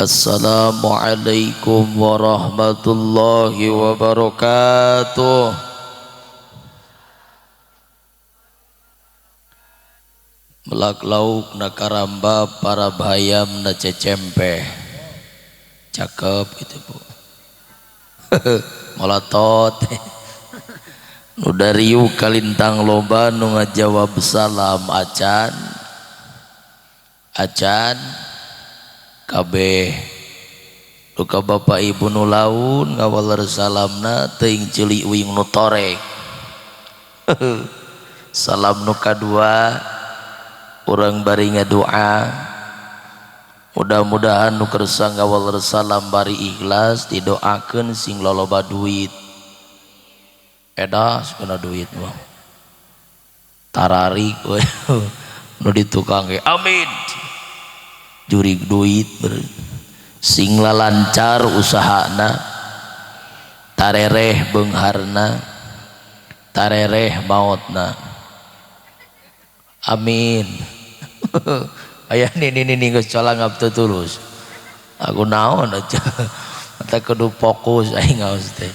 Assalamualaikum warahmatullahi wabarakatuh. Melak lauk na karamba para bayam na cecempe. Cakep gitu bu. Molatot. Nu dariu kalintang loba nu ngajawab salam acan. Acan kabeh duka bapak ibu nu laun ngawaler salamna teuing ceuli uing nu torek. Salam nu kadua urang bari ngadoa mudah-mudahan nu kersa ngawaler salam bari ikhlas didoakeun sing loloba duit edah sakuna duit mah tararik we nu ditukang ge amin jurig duit sing lancar usahana tarereh beungharna tarereh mautna amin. Aya nini geus colangap teu tulus aku naon aja mata kudu fokus aing ngaos teh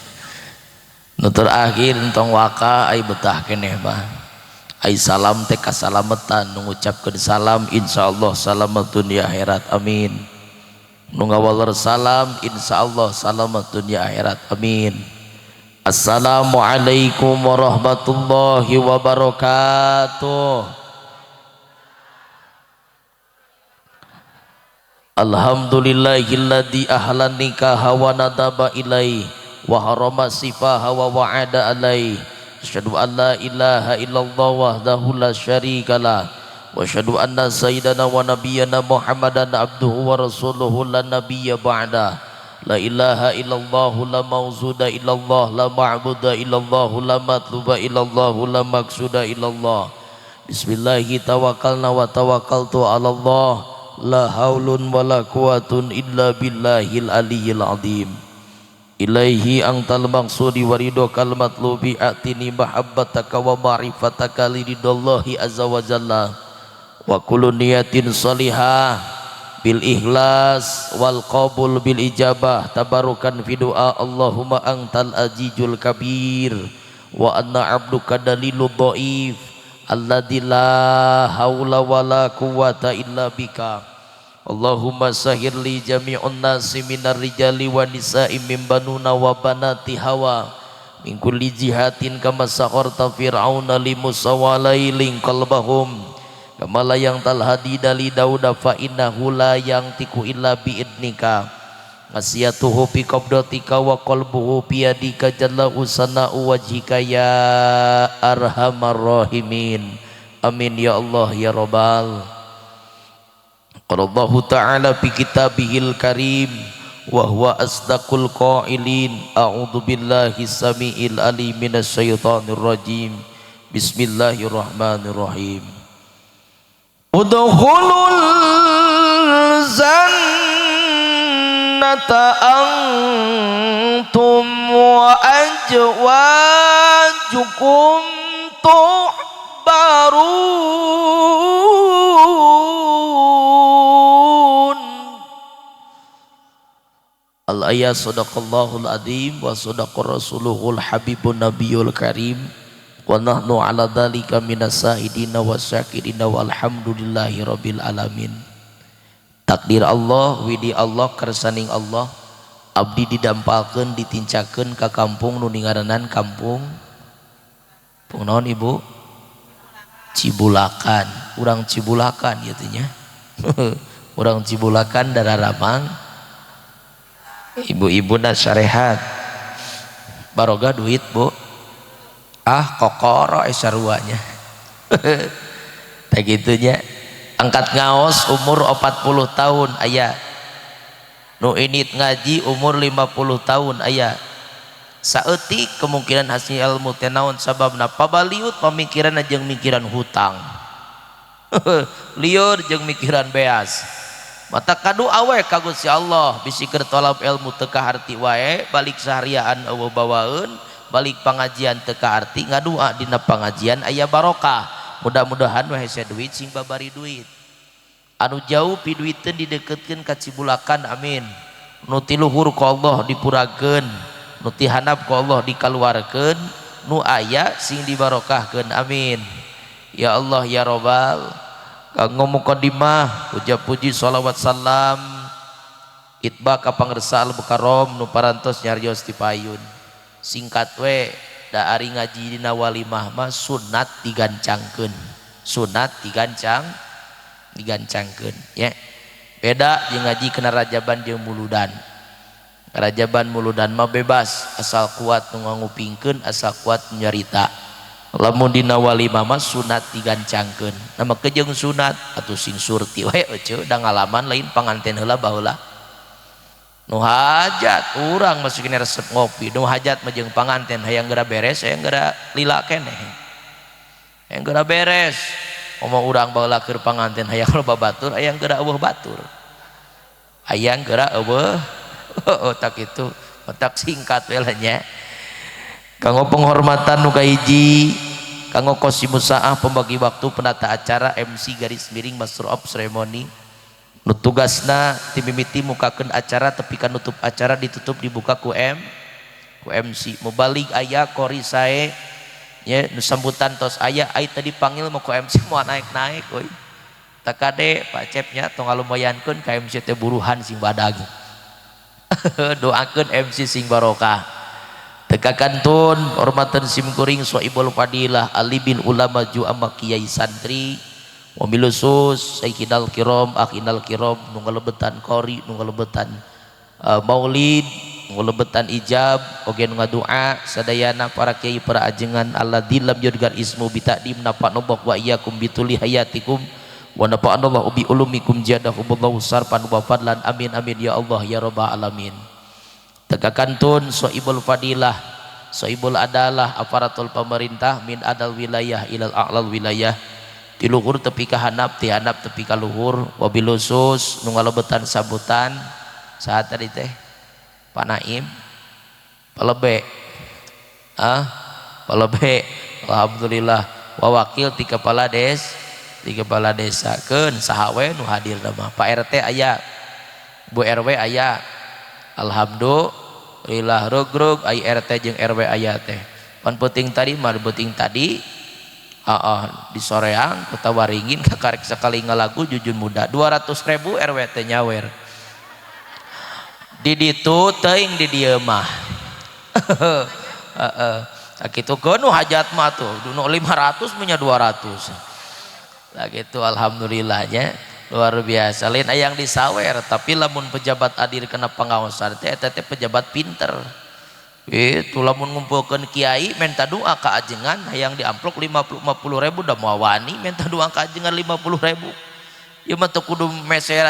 nu terakhir entong waka ai betah keneh mah ai salam teh kasalametan nu ngucapkeun salam insyaallah salamet dunya akhirat amin nu ngawaler salam insyaallah salamet dunya akhirat amin. Assalamualaikum warahmatullahi wabarakatuh. Alhamdulillahilladzi ahlan nikaha wa nadaba ilaihi wa harama sifaha wa wa'ada alaihi. Asyhadu an la ilaha illallah wahdahu la syarikalah wa asyhadu anna sayyidana wa nabiyyana Muhammadan abduhu wa rasuluhu la nabiyya ba'da. La ilaha illallah la mawzuda illallah la ma'buda illallah la matluba illallah la maqsuda illallah. Bismillahi tawakkalna wa tawakkaltu ala Allah la haulun wa la quwatun illa billahil aliyyil azim. Ilaihi angtal maqsudi warido kalimat lubi atini mahabbataka wa ma'rifataka lidallahi azza wa jalla wa kullu niyatin salihah bil ikhlas wal qabul bil ijabah tabarukan fi doa Allahumma antal ajijul kabir wa anna abduka dalilud dhaif alladzi la haula wa la quwata illa bika. Allahumma sahhir li jami'un nasi minar rijali wa nisa'i min banuna wa banati hawa min kulli jihatin kama sakharta fir'auna li Musa wa lailin qalbahum kama la yang talhadi dali Dauda fa innahu la yang tiku illa bi idnika masiyatuhu fi qabdatika wa qalbuhu bi yadika jalla usana'u wajhika ya arhamar rahimin amin ya Allah ya rabbal. Qallallahu ta'ala fi kitabihil karim wa huwa asdaqul qailin a'udzu billahi samiil alim minasy syaithanir rajim. Bismillahirrahmanirrahim. Udkhulul jannata antum wa azwajukum tuhbarun. Al-ayat sadaqallahul adzim wa sadaqa rasuluhul habibun nabiyul karim wa nahnu ala dzalika minas sa'idina wasyakirina walhamdulillahi rabbil alamin. Takdir Allah widi Allah kersaning Allah abdi didampalkeun ditincakeun ka kampung nu ningaranan kampung naon ibu Cibulakan urang Cibulakan ieu teh nya urang Cibulakan Dararamang ibu-ibu na syarihat baroga duit bu kokoro saruanya teh gitunya angkat ngaos umur 40 tahun aya nu init ngaji umur 50 tahun aya saeutik kemungkinan hasil ilmu teh naon sababna pabaliut pamikiran jeung mikiran hutang lieur jeung mikiran beas mata kadu awe ka Gusti Allah bisi keur tolab ilmu teu kaharti wae balik sahariaan eueuh bawaeun balik pengajian teu kaharti ngadua dina pengajian aya barokah mudah-mudahan we hese duit sing babari duit anu jauh piduiteun dideketkeun ka Cibulakan amin, nu ti luhur ku Allah dipurakeun, nu ti handap ku Allah dikaluarkeun, nu aya sing dibarokahkeun amin ya Allah ya Rabbal. Kanggo muqaddimah puja puji shalawat salam itba ka pangresa al mukarrom nu parantos nyarios ti payun. Singkat we da ari ngaji dina walimah mah sunat digancangkeun, sunat digancangkeun ya. Beda jeung ngaji kena rajaban jeung muludan. Rajaban muludan mah bebas asal kuat nu ngupingkeun, asal kuat nyarita. Lamun dina walimah mah sunat digancangkeun. Nama kejeung sunat atuh sing surti we euceu da ngalaman lain panganten heula baheula. Nu hajat urang masukin resep ngopi, nu hajat mah jeung panganten hayang geura beres, hayang geura lila keneh. Hayang geura beres. Omong urang baheula keur panganten hayang loba batur, hayang geura eueuh batur. Hayang geura eueuh tak itu otak singkat we lah nya. Kanggo penghormatan nu kahiji, kanggo Qosimus Saah pembagi waktu penata acara MC garis miring master of ceremony nu tugasna ti mimiti mukakeun acara tepi ka nutup acara ditutup dibuka ku MC mubalik aya kori sae nya nu sambutan tos aya ai tadi panggil mau ku MC moal naik-naik euy takade Pak Cepnya tong ngalumayankeun ka MC teh buruhan sing badag. Doakeun MC sing barokah. Tegakantun hormatan sim kuring Soibul Fadilah Ali bin ulama juama kiai santri mobil khusus Sayyidinal Kiram akhinal kiram nu ngalebetan qori nu ngalebetan maulid nu ngalebetan ijab oge nu ngadua sadayana para kiai para ajengan alladzina lam yudgar ismu bitaqdim nafa'nallahu wa iyyakum bituli hayatikum wa nafa'nallahu bi ulumikum jadahumullahu sarfan wa fadlan amin amin ya Allah ya rabbal alamin. Tegakantun Soibul Fadilah Soibul adalah aparatul pemerintah min adal wilayah ilal a'lal wilayah ti luhur tepi ka handap ti handap tepi ka luhur wabil khusus nu ngalebetan sambutan saat tadi teh Pak Naim palebe palebe alhamdulillah wa wakil ti kepala desa keun saha we nu hadir mah Pak RT aya Bu RW aya alhamdulillah rog ai RT jeung RW aya teh pan penting tadi mah penting tadi di soreang kita waringin kakarek sekali ngalagu jujun muda 200.000 RW teh nyawer di ditu teuing di dieu mah sakitu keun nu hajat mah tuh nu 500 punya 200 lah gitu alhamdulillahnya luar biasa. Lain ayang disawer tapi lamun pejabat hadir kena pengawasan teh eta teh pejabat pinter itu lamun ngumpulkeun kiai minta doa ka ajengan hayang diamplok 50.000 da moal wani minta doa ka ajengan 50.000 ieu mah teu kudu meser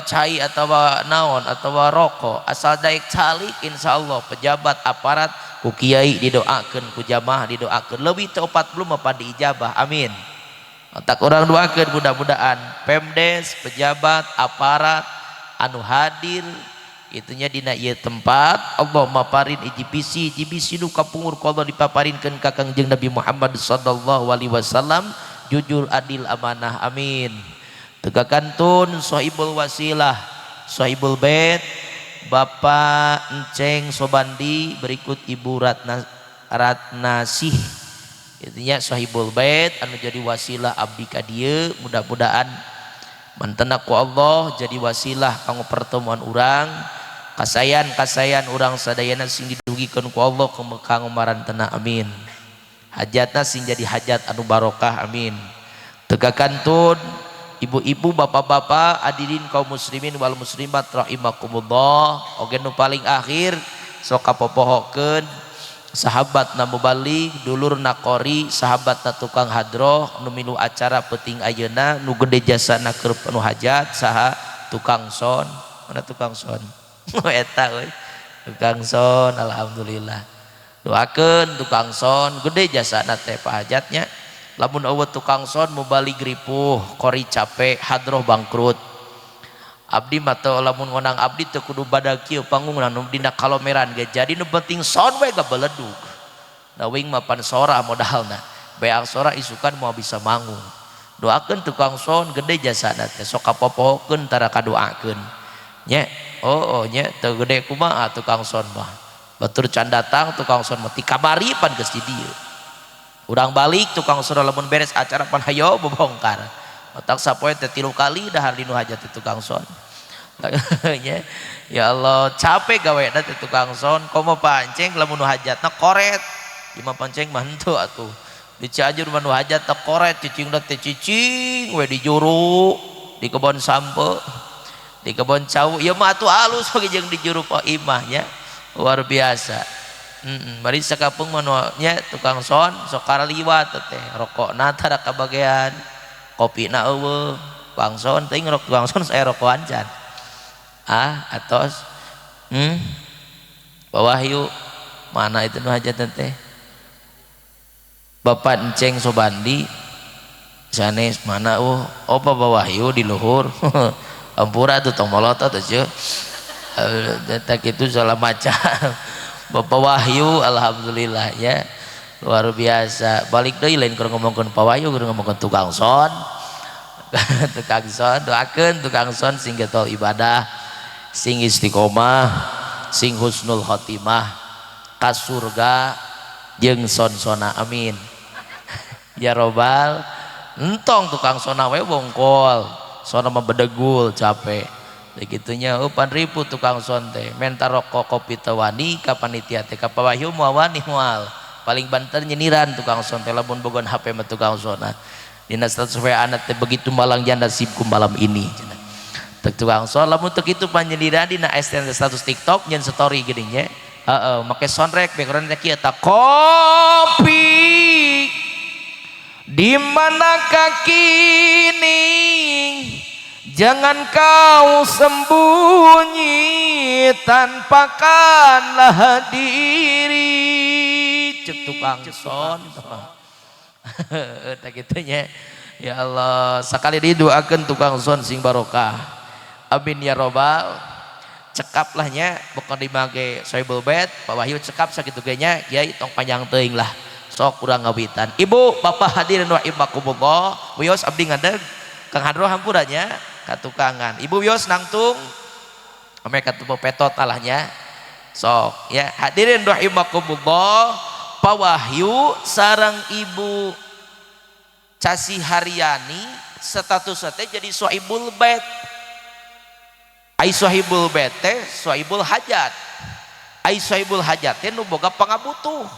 cai atawa naon atawa rokok asal daek calik insyaallah pejabat aparat ku kiai didoakeun ku jamaah didoakeun leuwih teh 40 mah padi ijabah amin. Tak orang doakeun mudah-mudahan Pemdes, pejabat, aparat anu hadir itunya dina ieu tempat Allah maparin hiji bisi nu kapungur ku Allah dipaparinkeun ka Kangjeng Nabi Muhammad sallallahu alaihi wasallam jujur adil amanah amin. Tegakantun Sohibul Wasilah Sohibul Bait Bapak Enceng Sobandi berikut Ibu Ratnasih intinya Sohibul Bait anu jadi wasilah abdi ka dieu mudah-mudahan mantena ku Allah jadi wasilah kanggo pertemuan urang kasayan urang sadayana sing didugikeun ku Allah kanggo marantena amin. Hajatna sing jadi hajat anu barokah amin. Tegakantun ibu-ibu bapak-bapak hadirin kaum muslimin wal muslimat rahimakumullah oge nu paling akhir sok kapopohokeun sahabat na mubalik dulur na qori sahabat na tukang hadroh nu milu acara penting ayeuna nu gede jasana keur penuh hajat saha tukang son mana tukang son eta euy tukang son alhamdulillah doakeun tukang son gede jasana teh pahajatnya lamun eueuh tukang son mubalik ripuh qori capek hadroh bangkrut abdi mah teu lamun ngonang abdi teu kudu badag kieu panggungna nu dina kalomeran ge jadi nu penting sound we gabeledug da wing mah pan sora modalna beak sora isukan moal bisa manggung doakeun tukang son gede jasana teh sok kapopokeun tara kadoakeun nya. Oh nya teu gede kumaha tukang son mah batur can datang tukang son mah ti kamari pan geus di dieu urang balik tukang son lamun beres acara pan hayo bobongkar otak sapoe teh 3 kali dahar dinu hajat tukang son. nya ya Allah capek gawena teh tukang son komo pancing lamun hajatna koret imah pancing mah henteu atuh di Cianjur mah nu hajat teh koret cicing teh cicing we di juru di kebon sampe di kebon cau ieu mah atuh halus oge jeung di juru Pak Imah nya luar biasa. Mari sakapeung mah nya tukang son sok karaliwat teh rokokna tara kabagean kopina eueuh tukang son teuing rok tukang son saya rokokan can atos Pak Wahyu mana itu nu hajatan teh Bapak Enceng Sobandi sanes mana Pak Wahyu di luhur ampura tuh tong molotot tuh tak itu salah macam Bapak Wahyu alhamdulillah ya luar biasa balik deui lain keur ngomongkeun Pak Wahyu keur ngomongkeun tukang son tukang son doakeun tukang son sing getol ibadah sing istiqomah sing husnul khotimah ka surga jeung son-sona amin ya robbal entong tukang sona we bongkol sona mah bedegul capek begitunya pan ribu tukang son teh menta rokok kopi teh wani ka panitia teh ka Pak Wahyu moal wani moal paling banter nyeniran tukang son teh lamun bogon HP mah tukang sona dina status WA anak teh begitu malang janda nasibku malam ini tukang son lamun teu kitu pannyeniran dina status TikTok nyen story geuning nya make soundtrack background teh kieu ta kopi di manakah kini jangan kau sembunyi tampakkanlah diri cek tukang son tak gitunya ya Allah sakali didoakeun tukang son sing barokah amin ya robbal cekaplahnya bukan dimage soibul bed Pak Wahyu cekap sakitu ge nya kiai tong panjang teuing lah sok kurang ngawitan ibu bapak hadirin rahimakumullah wios abdi ngadeg Kang Hadro hampurannya katukangan ibu wios nangtung ame katupo petot alahnya sok ya hadirin rahimakumullah Pak Wahyu sareng ibu Casi Haryani statusnya teh jadi soibul bed ai sohibul bed teh soibul hajat ai soibul hajat teh nu boga pangabutuh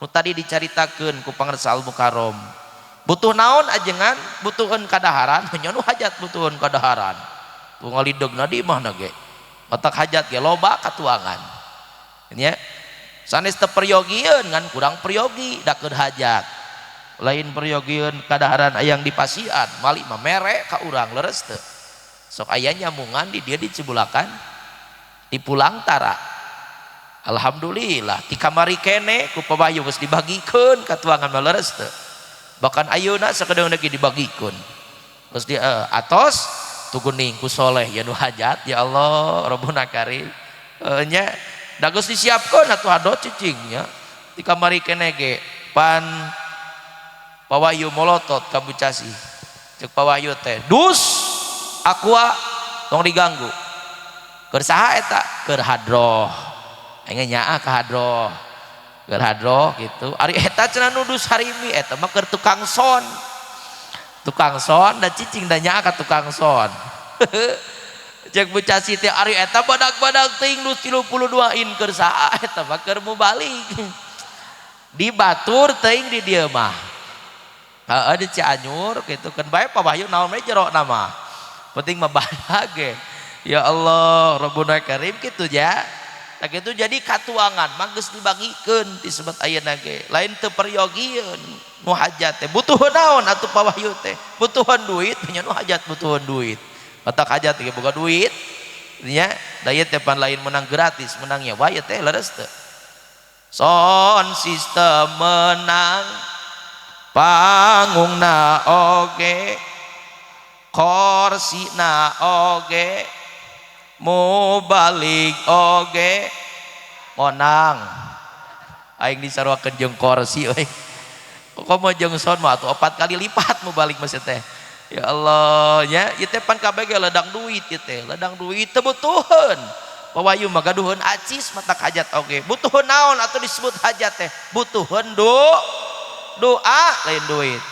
nu tadi dicaritakeun ku pangarsa Al Mukarrom butuh naon ajengan butuheun kadaharan nya nu hajat butuheun kadaharan tu ngalidegna di imahna ge otak hajat ge loba katuangan nya sanes teu peryogian ngan kurang peryogi dakeun hajat lain peryogian kadaharan ayang di pasian mali mah mere ka urang leres teu sok aya nyamungan di dia dicebulakan di pulang tara alhamdulillah di kamari kene ku Pak Wahyu geus dibagikeun ka tuangan mah leres teu bahkan ayeuna sakedeung lagi dibagikeun geus di atos tuguning ku soleh ya nu hajat ya Allah Rabbuna Karim nya da geus disiapkeun atuh ado cicingnya di kamari kene ge pan Pak Wahyu molotot ka Bu Casi cek Pak Wahyu teh dus aqua tong diganggu keur saha eta keur hadroh engge nyaa ka hadroh keur hadroh gitu ari eta cenah nudus harimi eta mah keur tukang son da cicing da nyaa ka tukang son cek Bu Casi teh ari eta badag-badag teuing nu 32 in keur saha eta mah keur mubalik dibatur teuing di dieu mah di Cianjur gitu kan bae Pak Wahyu naon we jero nama penting mah badag ge ya Allah Rabbuna Karim kitu ya tak itu jadi katuangan mah geus dibagikeun disebut ayeuna ge lain teu peryogieun nu hajat teh butuh naon atuh Pak Wahyu teh butuhan duit nya nu hajat butuhan duit otak hajat ge boga duit nya daya teh pan lain menang gratis menangnya wae teh leres teu son sistem menang panggungna oge korsina oge mau balik oge monang aing disarwakeun jeung korsi euy komo jeung son mah atuh 4 kali lipat mau balik masih teh. Ya Allah nya ieu teh pan kabeh ledang duit ieu teh ledang duit teu butuheun pawayu mah gaduheun acis mata hajat oge butuheun naon atuh disebut hajat teh butuheun doa lain duit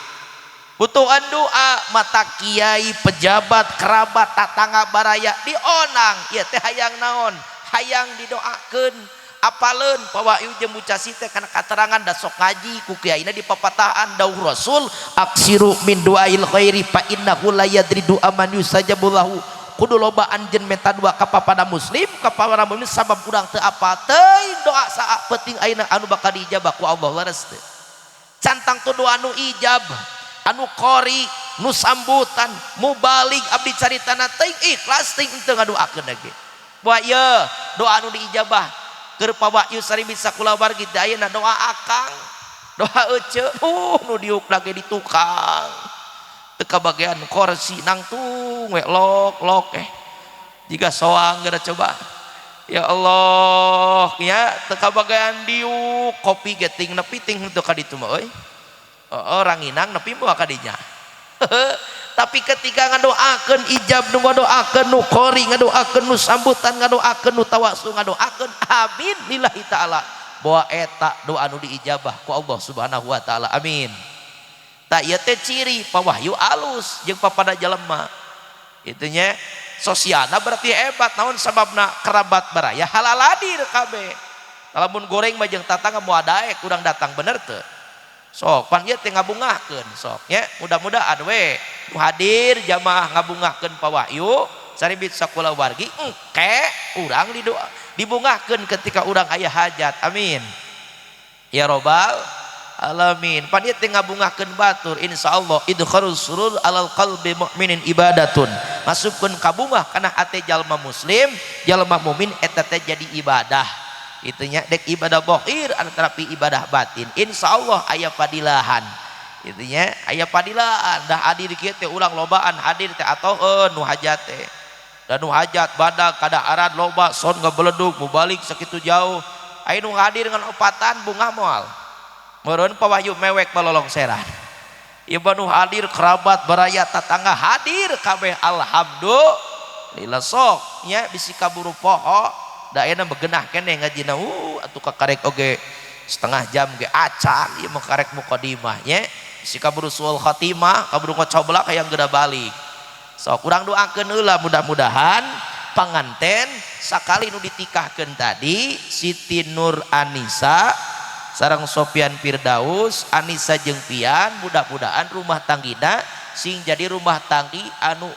butuhan doa mata kiai pejabat kerabat tatangga baraya dionang ieu teh hayang naon hayang didoakeun apaleun pawayu jeung mucasi teh kana katerangan da sok ngaji ku kiaina di papataan dawuh Rasul aksiru min duail khairi fa innahu la yadri du'a man yusajabu lahu kudu loba anjeun menta doa ka papada muslim ka papada muslim sabab urang teu apa teuing doa saa penting ayeuna anu bakal diijabah ku Allah leres teu cantang tu doa anu ijab anu qori nu sambutan mubalik abdi caritana teuing ikhlas teuing teu ngadoakeun ge wa ieu doa anu diijabah keur pawakyu saribit sakulawargi ayeuna doa akang doa ece nu diuk lagi di tukang teu kabagean kursi nangtung we lok jika soang geura coba ya Allah nya teu kabagean diuk kopi geting nepi ting teu ka ditu mah euy orang inang nepi moal ka dinya tapi ketika ngadoakeun ijab nu ngadoakeun nu qori ngadoakeun nu sambutan ngadoakeun nu tawassul ngadoakeun amin lillahi taala bahwa eta doa nu diijabah ku Allah Subhanahu wa taala amin tak ieu teh ciri pawahyu alus jeung papada jelema itu nya sosialna berarti hebat naon sababna kerabat baraya halal hadir kabeh lamun goreng mah jeung tatangga moal daek urang datang bener teu sok pan ieu teh ngabungahkeun sok nya mudah-mudahan we nu hadir jamaah ngabungahkeun pawahyu saribit sakulawargi engke urang didoa dibungahkeun ketika urang aya hajat amin ya robbal alamin pan ieu teh ngabungahkeun batur insyaallah idkharus surur alal qalbi mukminin ibadatun masukkeun kabungah kana hate jalma muslim jalma mukmin eta teh jadi ibadah itunya dek ibadah bohir antara ibadah batin insyaallah aya padilahan itunya aya padilahan dah hadir kieu teh urang lobaan hadir teh atoeun nu hajat teh dan nu hajat badag kada arad loba son ngabeledug mubalik sakitu jauh aya nu hadir ngan opatan bunga moal meureun pawahyu mewek balolongseran ieu nu hadir kerabat baraya tatangga hadir kabeh alhamdulillah sok nya bisi kaburu poho da ayeuna begenah keneh ngajina atuh kakarek oge setengah jam ge acan ieu mah karek mukadimah nya si kaburu sul khatimah kaburu ngocoblak hayang geura balik sok urang doakeun heula mudah-mudahan panganten sakali nu ditikahkeun tadi Siti Nur Anisa sareng Sofyan Firdaus Anisa jeung Pian mudah-mudahan rumah tanggina sing jadi rumah tanggi anu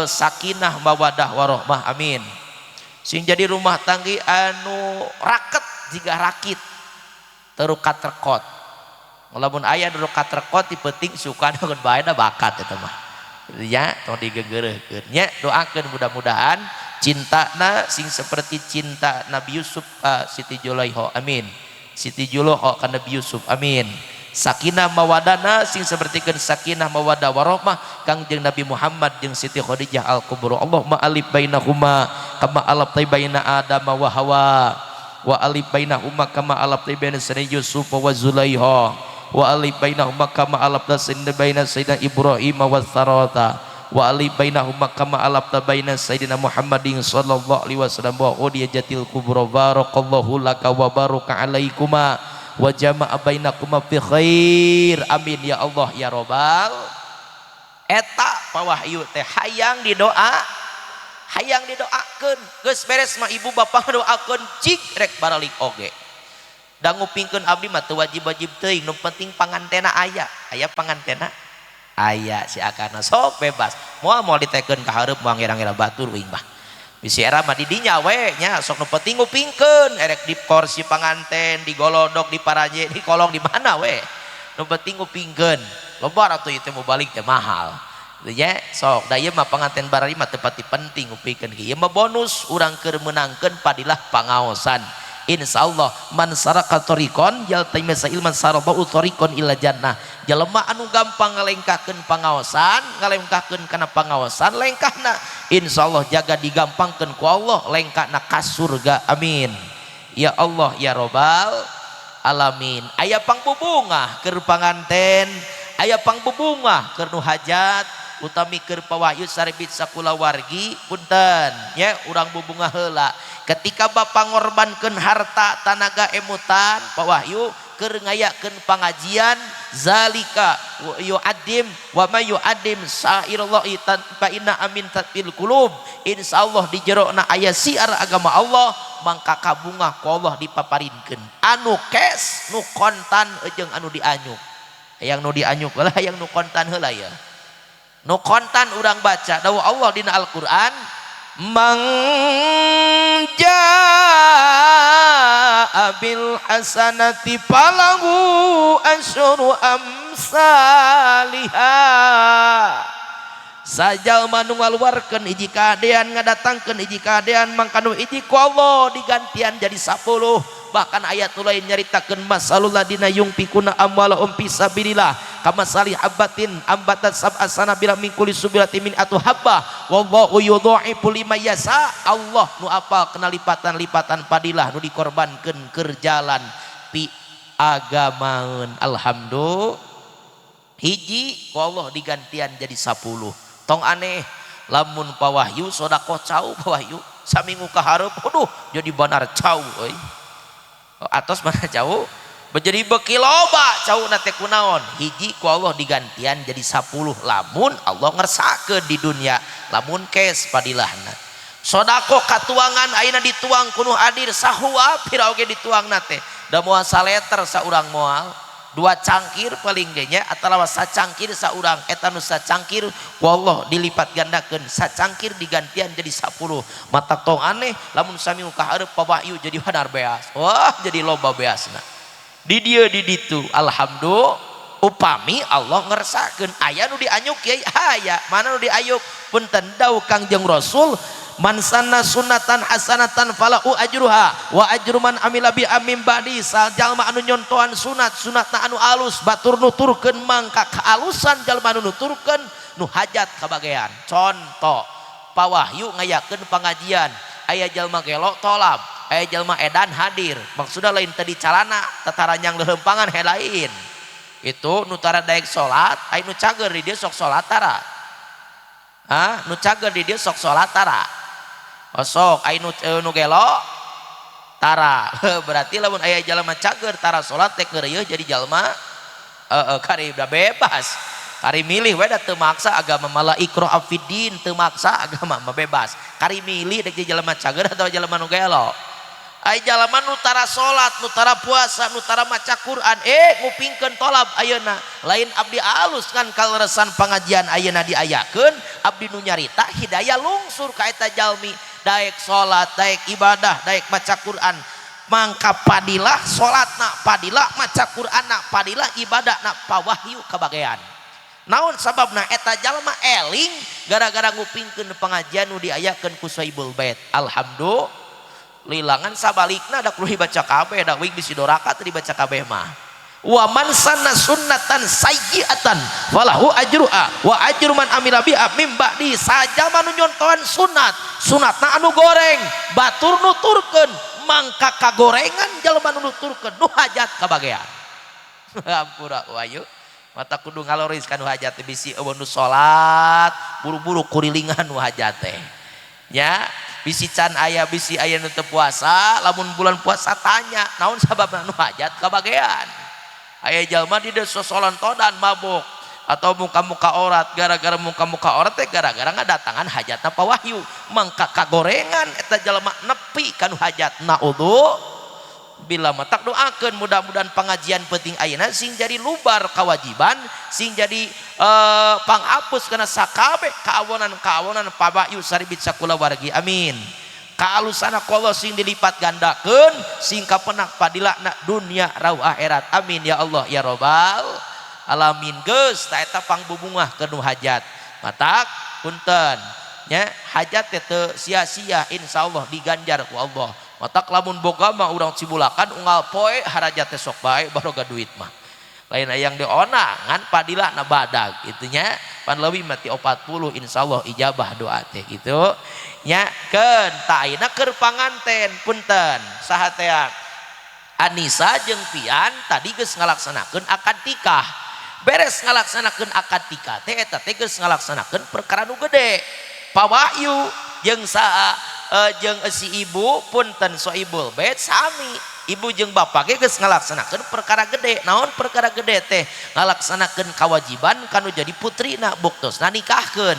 sakinah mawadah warahmah amin sing jadi rumah tanggi anu raket jika rakit terukat rekot lamun aya nu katrekot ti penting suka ngeun baeuna bakat eta mah ya tong digegeureukkeun nya doakeun mudah-mudahan cintana sing seperti cinta Nabi Yusuf Siti Julaiha amin Siti Julaiha ka Nabi Yusuf amin sakinah mawadana sing sapertikeun sakinah mawadah warahmah Kangjeng Nabi Muhammad jeung Siti Khadijah al-Kubra Allahumma alif bainahuma kama alaftai baina Adam wa Hawa wa alif bainahuma kama alaftai baina Sayyidina Yusuf wa Zulaiha wa alif bainahuma kama alafta baina Sayyidina Ibrahim wa Sarata wa alif bainahuma kama alafta baina Sayyidina Muhammadin sallallahu alaihi wasallam wa udiyatil kubra barakallahu laka wa baraka alaikuma wa jama'a bainakuma fi khair amin ya Allah ya robbal eta pawahyu teh hayang didoakeun geus beres mah ibu bapak doakeun cik rek baralik oge da ngupingkeun abdi mah teu wajib-wajib teuing nu penting pangantena aya pangantena aya si akana sok bebas moal ditekeun ka hareup moal ngira-ngira batur wing mah bisi era mah di dinya we nya sok nu penting ngupingkeun erek di kursi panganten di golodok di paraje di kolong di mana we nu penting ngupingkeun loba atuh ieu teh mau balik teh mahal teu nya sok da ieu mah panganten barari mah teu pati penting ngupingkeun ieu mah bonus urang keur meunangkeun padilah pangaosan insyaallah man saraka tariqon yaltaimisa ilman sarallahu tariqon ila jannah jelema anu gampang ngalengkahkeun pangaosan ngalengkahkeun kana pangaosan lengkahna insyaallah jaga digampangkeun ku Allah lengkahna ka surga amin ya Allah ya robbal alamin. Aya pangbubungah keur panganten, aya pangbubungah keur nu hajat utami keur pawahyu saribit sakulawargi punten nya urang bubungah heula ketika Bapak ngorbankeun harta tanaga emutan pawahyu keur ngayakeun pangajian zalika yu'addim wa may yu'addim sa'irallahi tanpa inna amin tatil qulub insyaallah di jerona aya siar agama Allah mangka kabungah ku Allah dipaparinkeun anu kes nu kontan jeung anu dianyuk yang nu dianyuk lah yang nu kontan heula ya nu kontan urang baca dawuh Allah dina Al-Qur'an man jaa bil hasanati falahu asyru amsalihha sajalma nu ngaluarkeun hiji kadean ngadatangkeun hiji kadean mangka nu hiji ku Allah digantian jadi 10 bahkan ayat lain nyaritakeun masalul ladina yungfikuna amwalahum fi sabilillah kamasali habatin ambatat sab'a sanabila min kulli subilatin min atu habbah wallahu yudha'ifu liman yasha Allah nu apal kena lipatan-lipatan padilah nu dikorbankeun keur jalan pi agamaeun alhamdulillah hiji ku Allah digantian jadi 10 tong aneh lamun pawahyu sodaqoh cau pawahyu saminggu kahareup aduh jadi banar cau euy atos mana cau menjadi beki loba cau nate kunaon hiji ku Allah digantian jadi 10 lamun Allah ngersakeun di dunia lamun kes padilahna sodaqoh katuangan ayeuna dituang kunuh hadir sahua pira oge dituang nate da moal saleter saurang moal 2 cangkir paling genya atau sacangkir saurang eta nu sacangkir ku Allah dilipat gandakeun sacangkir digantian jadi 10 mata tong aneh lamun sami kahareup pawahyu jadi banar beas wah jadi loba beasna di dieu di ditu alhamdulillah upami Allah ngersakeun aya nu dianyuk kiai aya mana nu diayuk punten dawuh Kangjeng Rasul man sanna sunnatan hasanatan falahu ajruha wa ajru man amila bi amin ba'di jalma anu nyontohan sunatna anu alus batur nuturkeun mangka kaalusan jalma anu nuturkeun nu hajat kabagean contoh pawahyu ngayakeun pangajian aya jalma gelo tolab aya jalma edan hadir maksudna lain tadi calana tataranyang leureumpangan lain itu nu tara daek salat aya nu cager di dieu sok salat tara nu cager di dieu sok salat tara sok aya nu gelo tara berarti lamun aya jalma cager tara salat teh keureuh jadi jalma kari bebas kari milih we da teu maksa agama malah ikra afiddin teu maksa agama mah bebas kari milih dek jalma cager atau jalma nu gelo aya jalma nu tara salat nu tara puasa nu tara maca Quran ngupingkeun tolab ayeuna lain abdi alus kan kaleresan pangajian ayeuna diayakeun abdi nu nyarita hidayah lungsur ka eta jalmi daek salat daek ibadah daek maca Quran mangka padilah salatna padilah maca Quranna padilah ibadahna pawahyu kabagean naon sababna eta jalma eling gara-gara ngupingkeun pengajian nu diayakeun ku Sohibul Bait alhamdulillah lilangan sabalikna da kudu dibaca kabeh da wing bisi doraka teh dibaca kabeh mah wa man sanna sunnatan sayyi'atan falahu ajruha wa ajru man amila biha mim ba'di saja manu nyontohan sunatna anu goreng batur nuturkeun mangka kagorengan jalma nu nuturkeun nu hajat kabagean ampura wayu mata kudu ngaloriskan nu hajat bisi eueuh nu salat buru-buru kurilingan nu hajat teh nya bisi can aya bisi aya nu teu puasa lamun bulan puasa tanya naon sababna nu hajat kabagean aya jalma di dieu sosolan todan mabuk atau muka-muka aurat gara-gara muka-muka aurat teh gara-gara ngadatangan hajatna pawahyu mangka kagorengan eta jalma nepi ka nu hajatna bila matak doakeun mudah-mudahan pengajian penting ayeuna sing jadi lubar kewajiban sing jadi panghapus kana sakabeh kaawonan pawahyu saribit sakulawargi amin kaalusana Allah sing dilipat gandakeun sing kapenak padilahna dunia rauh akhirat amin ya Allah ya robbal alamin geus ta eta pangbubungah keun hajat matak punten nya hajat teh sia-sia insyaallah diganjar ku Allah matak lamun boga mah urang cibulakan unggal poe harajat teh sok bae baroga duit mah lain hayang dionangan padilahna badag itunya pan leuwih mati 40 insyaallah ijabah doa teh gitu nya keun ta ayeuna keur panganten punten saha teh Anisa jeung pian tadi geus ngalaksanakeun akad nikah. Beres ngalaksanakeun akad nikah teh eta teh geus ngalaksanakeun perkara nu gede. Pak Wahyu jeung jeung si ibu punten soibul bait sami ibu jeung bapak ge geus ngalaksanakeun perkara gede. Naon perkara gede teh? Ngalaksanakeun kewajiban kanu jadi putrina buktosna nikahkeun.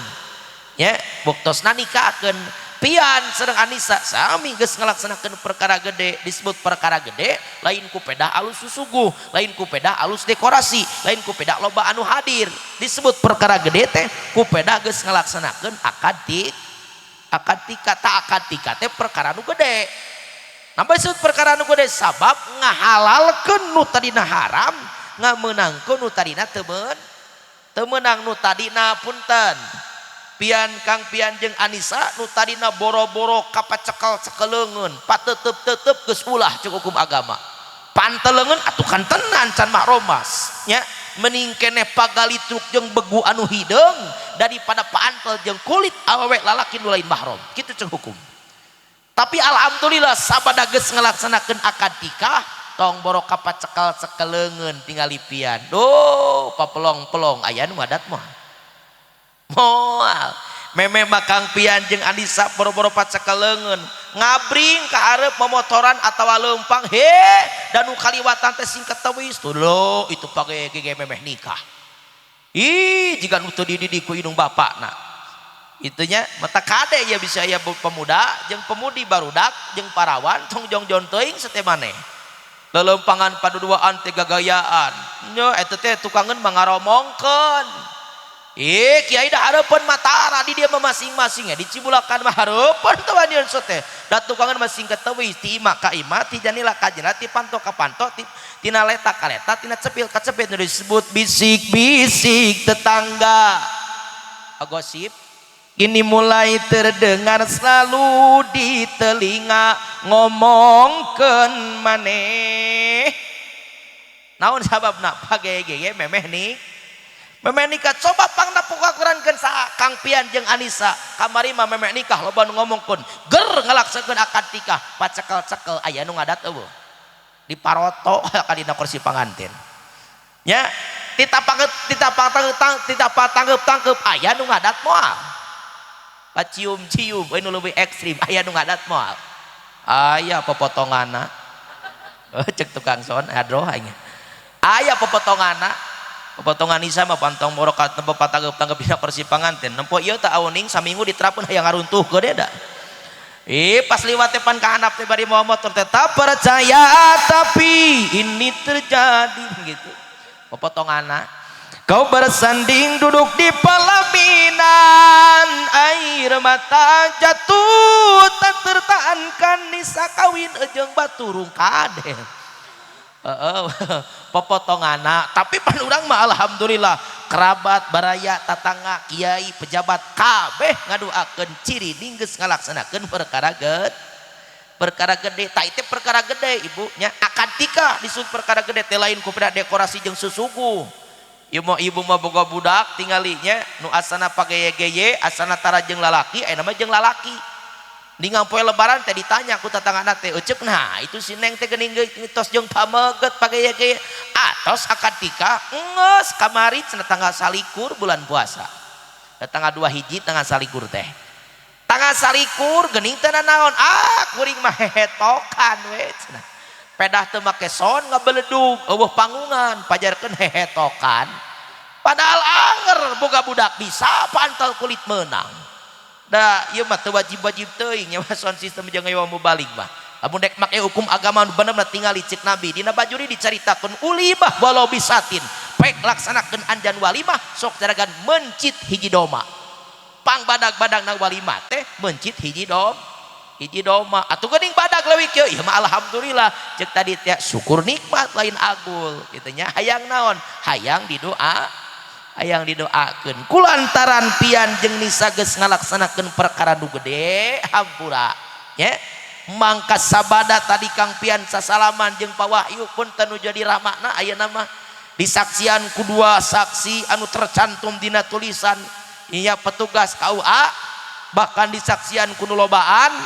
Ya, buktosna nikahkeun. Pian sareng Anisa sami geus ngalaksanakeun perkara gede. Disebut perkara gede lain ku pedah alus susuguh, lain ku pedah alus dekorasi, lain ku pedah loba anu hadir. Disebut perkara gede teh ku pedah geus ngalaksanakeun akad nikah. Akad nikah teh perkara nu gede. Nambah disebut perkara nu gede sabab ngahalalkeun nu tadina haram, ngameunangkeun nu tadina teu meunang nu tadina punten. Pian Kang Pian jeung Anisa nu tadina boro-boro kapacekel-cekeleungeun pateuteup-teutup geus ulah cek hukum agama. Panteleungeun atuh kan tenan can makromas nya mending keneh pagalitruk jeung begu anu hideung daripada paantel jeung kulit awewe lalaki nu lain mahram kitu cek hukum. Tapi alhamdulillah sabada geus ngalaksanakeun akad nikah tong boro kapacekel-cekeleungeun tingali pian. Duh papelong-pelong aya nu ngadat mah. Moal meme Kang Pian jeung Anisa boro-boro pacekeleungeun ngabring ka hareup memotoran atawa leumpang dan nu kaliwatan teh singkat teuis tuh lo itu page gege memeh nikah. Ih jiga nu teu dididik ku indung bapakna. Itunya mata kade ya bisa aya pemuda jeung pemudi barudak jeung parawan tong jongjon teuing sateh maneh. Lelempangan paduduaan teh gagayaan. Nya eta teh tukangeun mangaromongkeun. Kiai dah hareupeun matara di dia masing-masing ya di Cibulakan mah hareupeun teu anjeun teh. Da tukangan masing keteuis ti imah ka imah ti janila ka janila ti panto ka panto tina leta ka leta tina cepil ka cepil nu disebut bisik-bisik tetangga. Gosip ini mulai terdengar selalu di telinga ngomongkeun maneh. Naon sababna pagege memeh memeh nikah coba pangna pukakurankeun sa Kang Pian jeung Anisa kamari mah memeh nikah loba nu ngomongkeun ger ngalaksakeun akad nikah pacekel-cekel aya nu ngadat eueuh diparoto ka dina kursi panganten nya tita patangeup aya nu ngadat moal pacium-cium nu leuwih ekstrim aya nu ngadat moal aya popotonganna cek tukang son adroh aing aya popotonganna. Potongan Nisa mah pantong borokat nempo patangeup-tangeup dina kursi panganten nempo ieu teh auning saminggu diterapkeun hayang ngaruntuh gede da. Pas liwat depan ka handap teh bari moal motor teh tak percaya tapi ini terjadi gitu. Potonganna kau bersanding duduk di pelaminan air mata jatuh tak tertahankan Nisa kawin jeung baturung kaden. Potonganna tapi pan urang mah alhamdulillah kerabat baraya tatangga kiai pejabat kabeh ngaduakeun ciri ninggeus ngalaksanakeun perkara gede ta teh perkara gede ibu nya akad nikah disebut perkara gede teh lain ku beda dekorasi jeung susuguh. Ibu mah boga budak tinggalinya nu asana pageye-geye asana tara jeung lalaki aya mah jeung lalaki. Ningang poe lebaran teh ditanya ku tatanggana teh euceuk nah itu si Neng teh geuning tos jeung pameget pageye-geye atos akad nikah geus kamari cenah tanggal salikur bulan puasa tanggal 2 hiji tanggal salikur teh tanggal salikur geuning teh naon kuring mah hehetokan we cenah pedah teu make son ngabeledug eueuh panggungan pajarkeun hehetokan padahal anger boga budak bisa pantal kulit meunang. Da ieu mah teu wajib-wajib teuing nya son sistem jeung ngewa mubalik mah. Lamun dek make hukum agama nu bener tingali cek Nabi dina bajuri dicaritakeun ulimah walau bisatin. Pek laksanakeun anjan walimah sok jaragan mencit hiji doma. Pang badag-badag na walimah teh mencit hiji doma. Atuh geuning badag leuwih kieu ieu mah alhamdulillah cek tadi teh syukur nikmat lain agul kitu nya hayang naon? Hayang didoakeun kulantaran Pian jeung Nisa geus ngalaksanakeun perkara nu gede hampura nya mangka sabada tadi Kang Pian sasalaman jeung Pak Wahyu punten nu jadi ramana ayeuna mah disaksian ku dua saksi anu tercantum dina tulisan ieu petugas KUA bahkan disaksian ku nu lobaan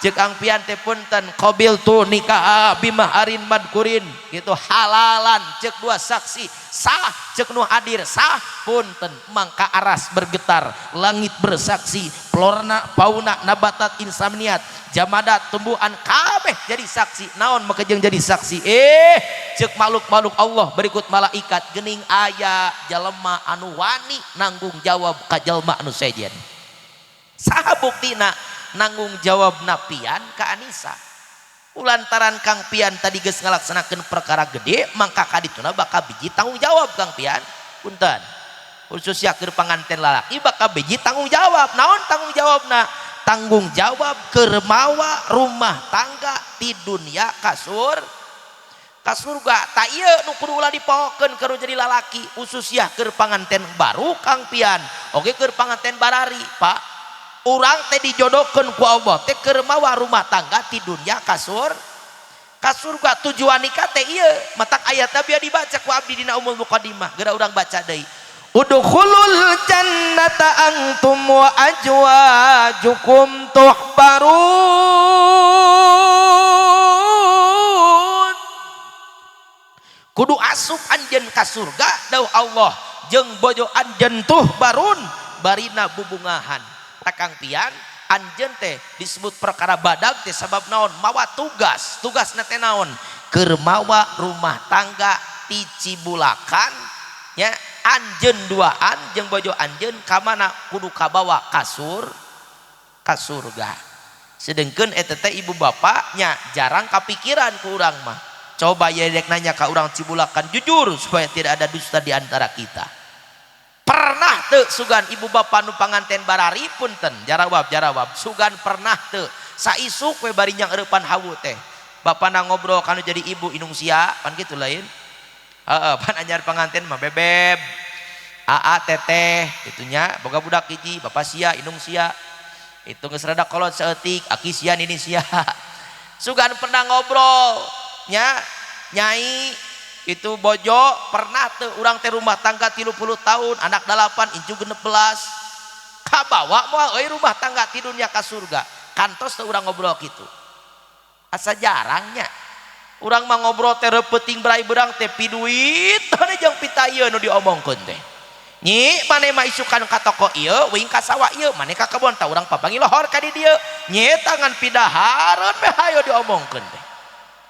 cek angpian teh punten qabil tu nikah bimaharin madkurin gitu halalan cek dua saksi sah cek nu hadir sah punten mangka aras bergetar langit bersaksi flora fauna nabatat insaniat jamadat tumbuhan kabeh jadi saksi naon maka jeung jadi saksi cek makhluk-makhluk Allah berikut malaikat geuning aya jalema anu wani nanggung jawab ka jalma anu sejen saha buktina nanggung jawab napian ka Anisa ulantaran Kang Pian tadi geus ngalaksanakeun perkara gede mangka kadituna bakal biji tanggung jawab Kang Pian punten khusus ya keur panganten lalaki bakal biji tanggung jawab naon tanggung jawabna tanggung jawab keur mawa rumah tangga ti dunia kasur kasurga tak ieu nu kudu ulah dipohokeun keur jadi lalaki khusus ya keur panganten baru Kang Pian oge keur panganten barari Pak urang teh dijodohkeun ku Allah teh keur mawa rumah tangga ti dunya kasur kasurga tujuan nikah teh ieu matak ayat Nabi dibaca ku abdi dina umul muqaddimah geura urang baca deui udkhulul jannata antum wa ajwajukum tuhbarun kudu asup anjeun ka surga dawuh Allah jeung bojo anjeun tuhbarun barina bubungahan Kang Pian anjeun teh disebut perkara badag teh sabab naon mawa tugas teh naon keur mawa rumah tangga ti Cibulakan nya anjeun duaan jeung bojo anjeun ka mana kudu kabawa kasur ka surga sedengkeun eta teh ibu bapak nya jarang kapikiran ku urang mah coba ye dek nanya ka urang Cibulakan jujur supaya tidak ada dusta di antara kita pernah teu sugan ibu bapak nu panganten barari punten jarawab sugan pernah teu saisuk we bari nyang eurepan hawu teh bapana ngobrol kanu jadi ibu inung sia pan kitu lain pan anyar panganten mah bebeb aa teteh itunya boga budak hiji bapak sia inung sia itu geus rada kolot saeutik aki sia nini sia sugan pernah ngobrol nya nyai itu bojo pernah teu urang teh rumah tangga 30 tahun anak 8 incu 16 kabawa moal euy rumah tangga ti dunya ka surga kantos teu urang ngobrol kitu asa jarangnya urang mah ngobrol teh reupeting berai beurang teh piduit teh jeung pitayeun nu diomongkeun teh nyi mane mah isukan ka toko ieu weuing ka sawah ieu mane ka kebon tah urang papangi lohor ka di dieu nyi tangan pidahareun meh hayu diomongkeun teh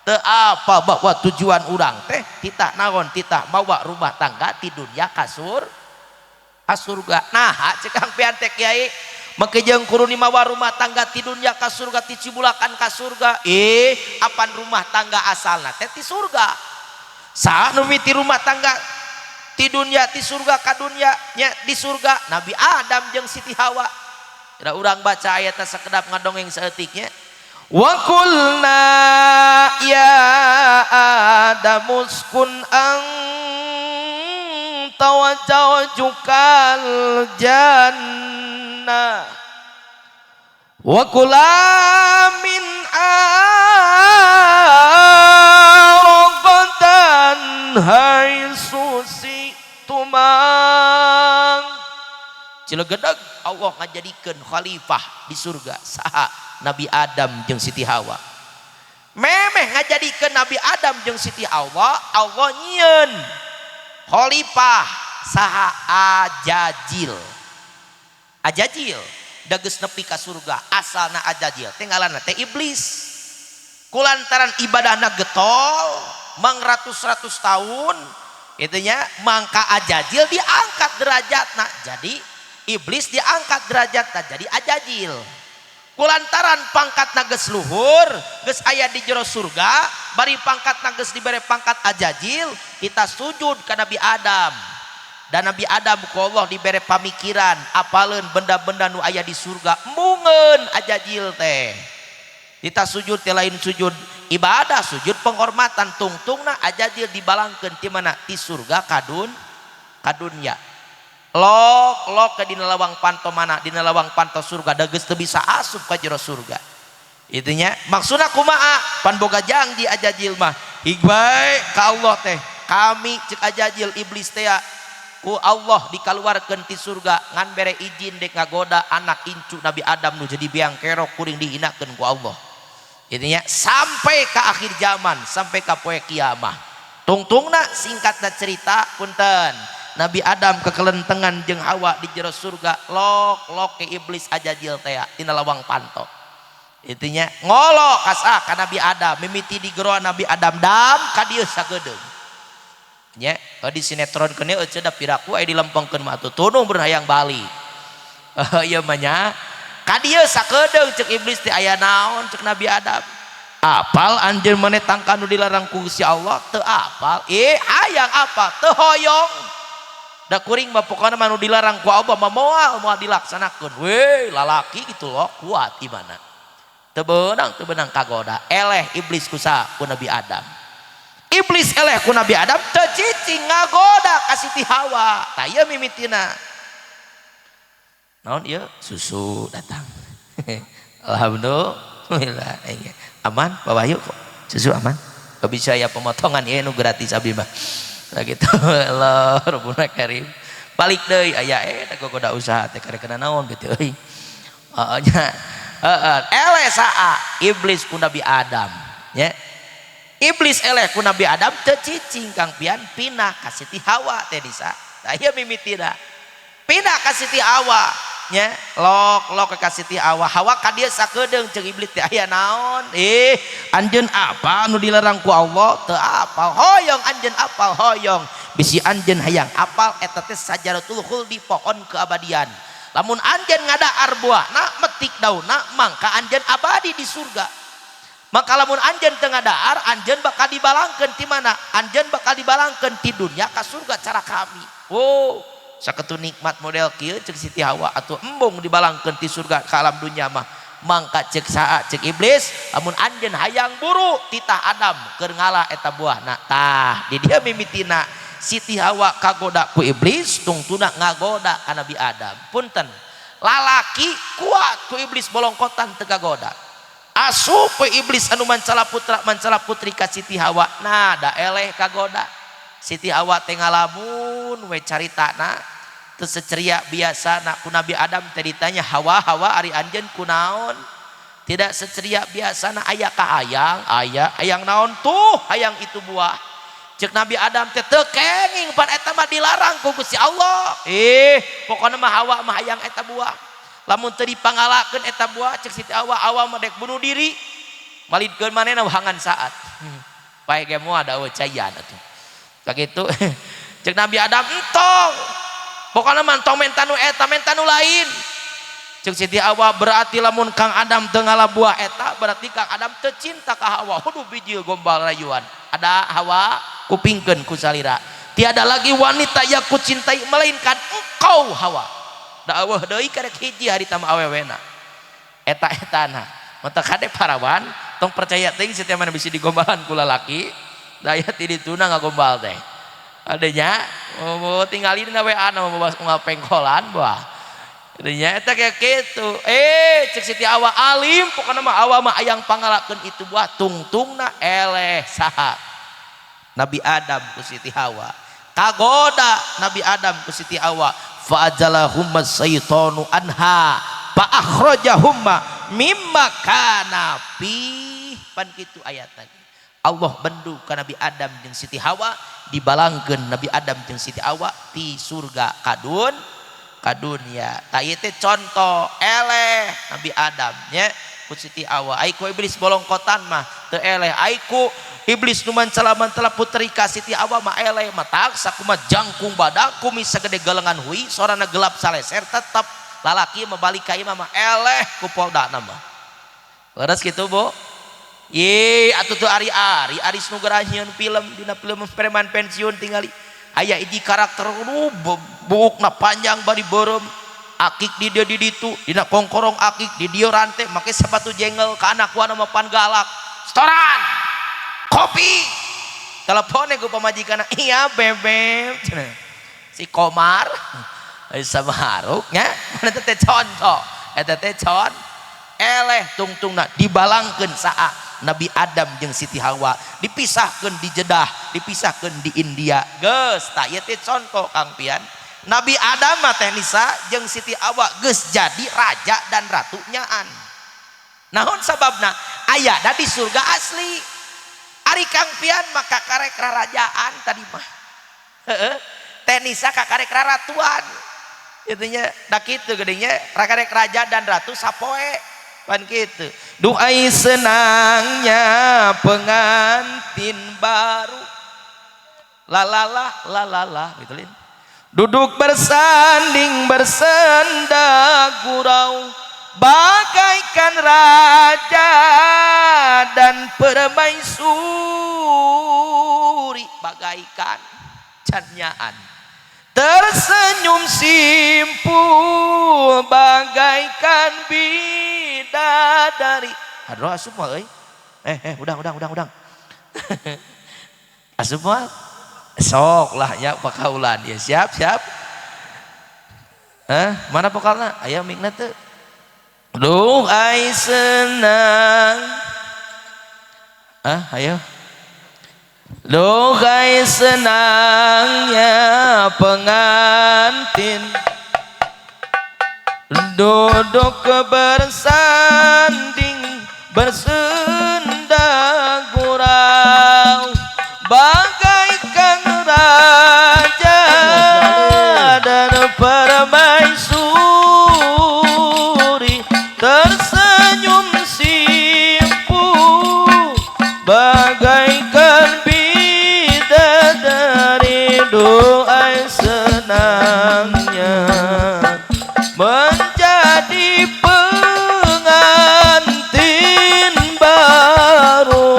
teu apa bahwa tujuan urang teh titah naon titah mawa rumah tangga ti dunya kasur kasurga nah cek Kang Pian teh Kiai make jeung kudu mawa rumah tangga ti dunya ka surga ti Cibulakan ka surga apan rumah tangga asalna teh ti surga saha nu miti rumah tangga ti dunya ti surga ka dunya nya di surga Nabi Adam jeung Siti Hawa da urang baca ayatna sakedap ngadongeng saeutiknya wa qulna ya Adam uskun anta wa zawjukal jannah wa kula min ragadan haitsu situmang cilegedag Allah ngajadikeun khalifah di surga saha Nabi Adam jeung Siti Hawa memeh ngajadikeun Nabi Adam jeung Siti Hawa Allah nyieun khalifah saha Ajajil da geus nepi ka surga asalna Ajajil teh ngaranna teh iblis kulantaran ibadahna getol mang ratus-ratus tahun itunya mangka Ajajil diangkat derajatna jadi iblis diangkat derajatna jadi Ajajil kulantaran pangkatna geus luhur geus aya di jero surga bari pangkatna geus dibere pangkat Ajajil kita sujud ka Nabi Adam dan Nabi Adam ku Allah dibere pamikiran apaleun benda-benda nu aya di surga mungeun Ajajil teh kita sujud teh lain sujud ibadah sujud penghormatan tungtungna Ajajil dibalangkeun ti mana ti surga ka dunya lok ke dina lawang panto mana dina lawang panto surga da geus teu bisa asup ka jero surga itunya maksudna kumaha pan boga janji Ajajil mah higbae ka Allah teh kami cek Ajajil iblis teh ku Allah dikeluarkan di surga ngan bere izin dek ngagoda anak incu Nabi Adam nu jadi biang kerok kuring dihinakeun ku Allah. Intinya sampai ke akhir zaman, sampai ke poe kiamah. Tungtungna singkatna cerita punten. Nabi Adam kekelentengan jeung Hawa di jero surga lok ke iblis aja jil teh tina lawang panto. Intinya ngolo kasa ka Nabi Adam mimiti di geroan Nabi Adam dam ka dieu sagedeung. Nya di sinetron kene cenah piraku aya dilempengkeun mah atuh tunung beun hayang bali. Ieu mah nya ka dieu sakedeung ceuk iblis teh aya naon ceuk Nabi Adam. Apal anjeun maneh tangka nu dilarang ku Gusti Allah teu apal. Hayang apa? Teu hoyong. Da kuring mah pokona mah nu dilarang ku Allah mah moal dilaksanakeun. We lalaki gitu loh kuat di mana. Teu beunang kagoda. Eleh iblis kusa ku Nabi Adam. Iblis eleh ku Nabi Adam teu cicing ngagoda ka Siti Hawa. Tah ieu mimitina. Naon ieu? Susu datang. Alhamdulillah. Aman Pak Wahyu kok. Susu aman. Kok bisa ya pemotongan ieu nu gratis abi mah. Nah gitu. Allah Rabbuna Karim. Balik deui aya da gogoda usaha teh karek naon gitu euy. Nya eleh saa iblis ku Nabi Adam nya. Iblis eleh ku Nabi Adam teu cicing Kang Pian pindah ka Siti Hawa teh disa. Tah ieu mimitina. Pindah ka Siti Hawa nya lok ka Siti Hawa. Hawa ka dieu sakedeung ceuk iblis teh aya naon? Anjeun apa nu dilarang ku Allah teu apal. Hoyong anjeun apal hoyong. Bisi anjeun hayang apal eta teh sajaratul khuldi pohon keabadian. Lamun anjeun ngadaar buahna metik daunna mangka anjeun abadi di surga. Maka lamun anjeun teu ngadaar anjeun bakal dibalangkeun ti mana? Anjeun bakal dibalangkeun ti dunya ka surga cara kami. Saketu nikmat model kieu ceuk Siti Hawa atuh embung dibalangkeun ti surga ka alam dunya mah. Mangka ceuk saa ceuk iblis lamun anjeun hayang buru titah Adam keur ngalah eta buahna. Tah di dieu mimitina Siti Hawa kagoda ku iblis tungtuna ngagoda ka Nabi Adam. Punten lalaki kuat ku iblis bolongkotan teu kagoda. Asup iblis anu mancala putri ka Siti Hawa nah da eleh kagoda. Siti Hawa teh ngalamun we caritana teu seceria biasana ku Nabi Adam teh ditanya Hawa ari anjeun kunaon? Tidak seceria biasana aya ka hayang naon tuh hayang itu buah. Ceuk Nabi Adam teh teu kenging pan eta mah dilarang ku Gusti Allah. Pokona mah Hawa mah hayang eta buah. Lamun teu dipangalakeun eta buah ceuk Siti Hawa mah dek bunuh diri. Malidkeun manehna wahangan saat. Pae ge moal da cayan atuh. Kagitu ceuk Nabi Adam entong. Pokona mah entong mentanu eta mentanu lain. Ceuk Siti Hawa berarti lamun Kang Adam teu ngalah buah eta berarti Kang Adam teu cinta ka Hawa. Hudu biji gombal rayuan. Ada Hawa kupingkeun ku salira. Tiada lagi wanita yang ku cintai melainkan engkau Hawa. Da eueuh deui karek hiji harita mah awewena. Eta-etana. Mata kade parawan tong percaya teuing si teh mana bisi digombalan ku lalaki. Daya ti dituna ngagombal teh. Adanya tinggalin na WA na membahas ngapengkolan bah. Adanya eta kayak kitu. Cek Siti Hawa alim pokona mah Hawa mah hayang pangalakeun itu buah tungtungna eleh saha. Nabi Adam ku Siti Hawa. Kagoda Nabi Adam ku Siti Hawa. Fa'ajalahumma syaitanu anha fa'akhrajahumma mimma kana fi pan kitu ayat tadi. Allah bendu ka Nabi Adam jeung Siti Hawa dibalangkeun Nabi Adam jeung Siti Hawa ti surga kadun kadunya. Tah ieu teh contoh eleh Nabi Adam nya ku Siti Hawa. Ai ku iblis bolongkotan mah teu eleh. Ai ku iblis nu mancala putri ka Siti Hawa mah eleh mah tak sakumaha jangkung badak kumis sagede galengan hui sorana gelap saleser tetep lalaki mah balik ka imah mah eleh ku poldana mah. Leres kitu Bu. Atuh tuh ari-ari aris nu garahieun film dina film preman pensiun tingali aya hiji karakter buukna panjang bari beureum akik di dieu di ditu dina kongkorong akik di dieu rante make sepatu jengel ka anak wana mah pan galak setoran kopi telepone ku pamajikanna iya bebek si Komar sama Haruk nya mana teh contoh eta teh con eleh tungtungna dibalangkeun saa Nabi Adam jeung Siti Hawa dipisahkeun di Jeddah, dipisahkeun di India. Geus tah ieu teh contoh Kang Pian. Nabi Adam mah teh Nisa jeung Siti Hawa geus jadi raja dan ratu nyaan. Naon sababna? Aya di surga asli. Ari Kang Pian maka karek rarajaan tadi mah. Heeh. Teh Nisa kakarek raratuan. Itunya dak kitu gedenya karek raja dan ratu sapoe. Pan kitu. Duai senangnya pengantin baru. Lalala gitu lin. Duduk bersanding bersenda gurau bagaikan raja dan permaisuri bagaikan canyaan tersenyum simpul bagaikan bidadari. Aduh asup mah euy. Udang. Asup mah sok lah ya pakaulan ya siap. Mana pokalna? Aya migna teu? Duh ai senang. Ayo. Duh ai senangnya pengantin duduk bersanding bersenda gurau bagaikan raja dan permaisuri tersenyum simpul bagaikan bidadari. Doa senangnya menjadi pengantin baru.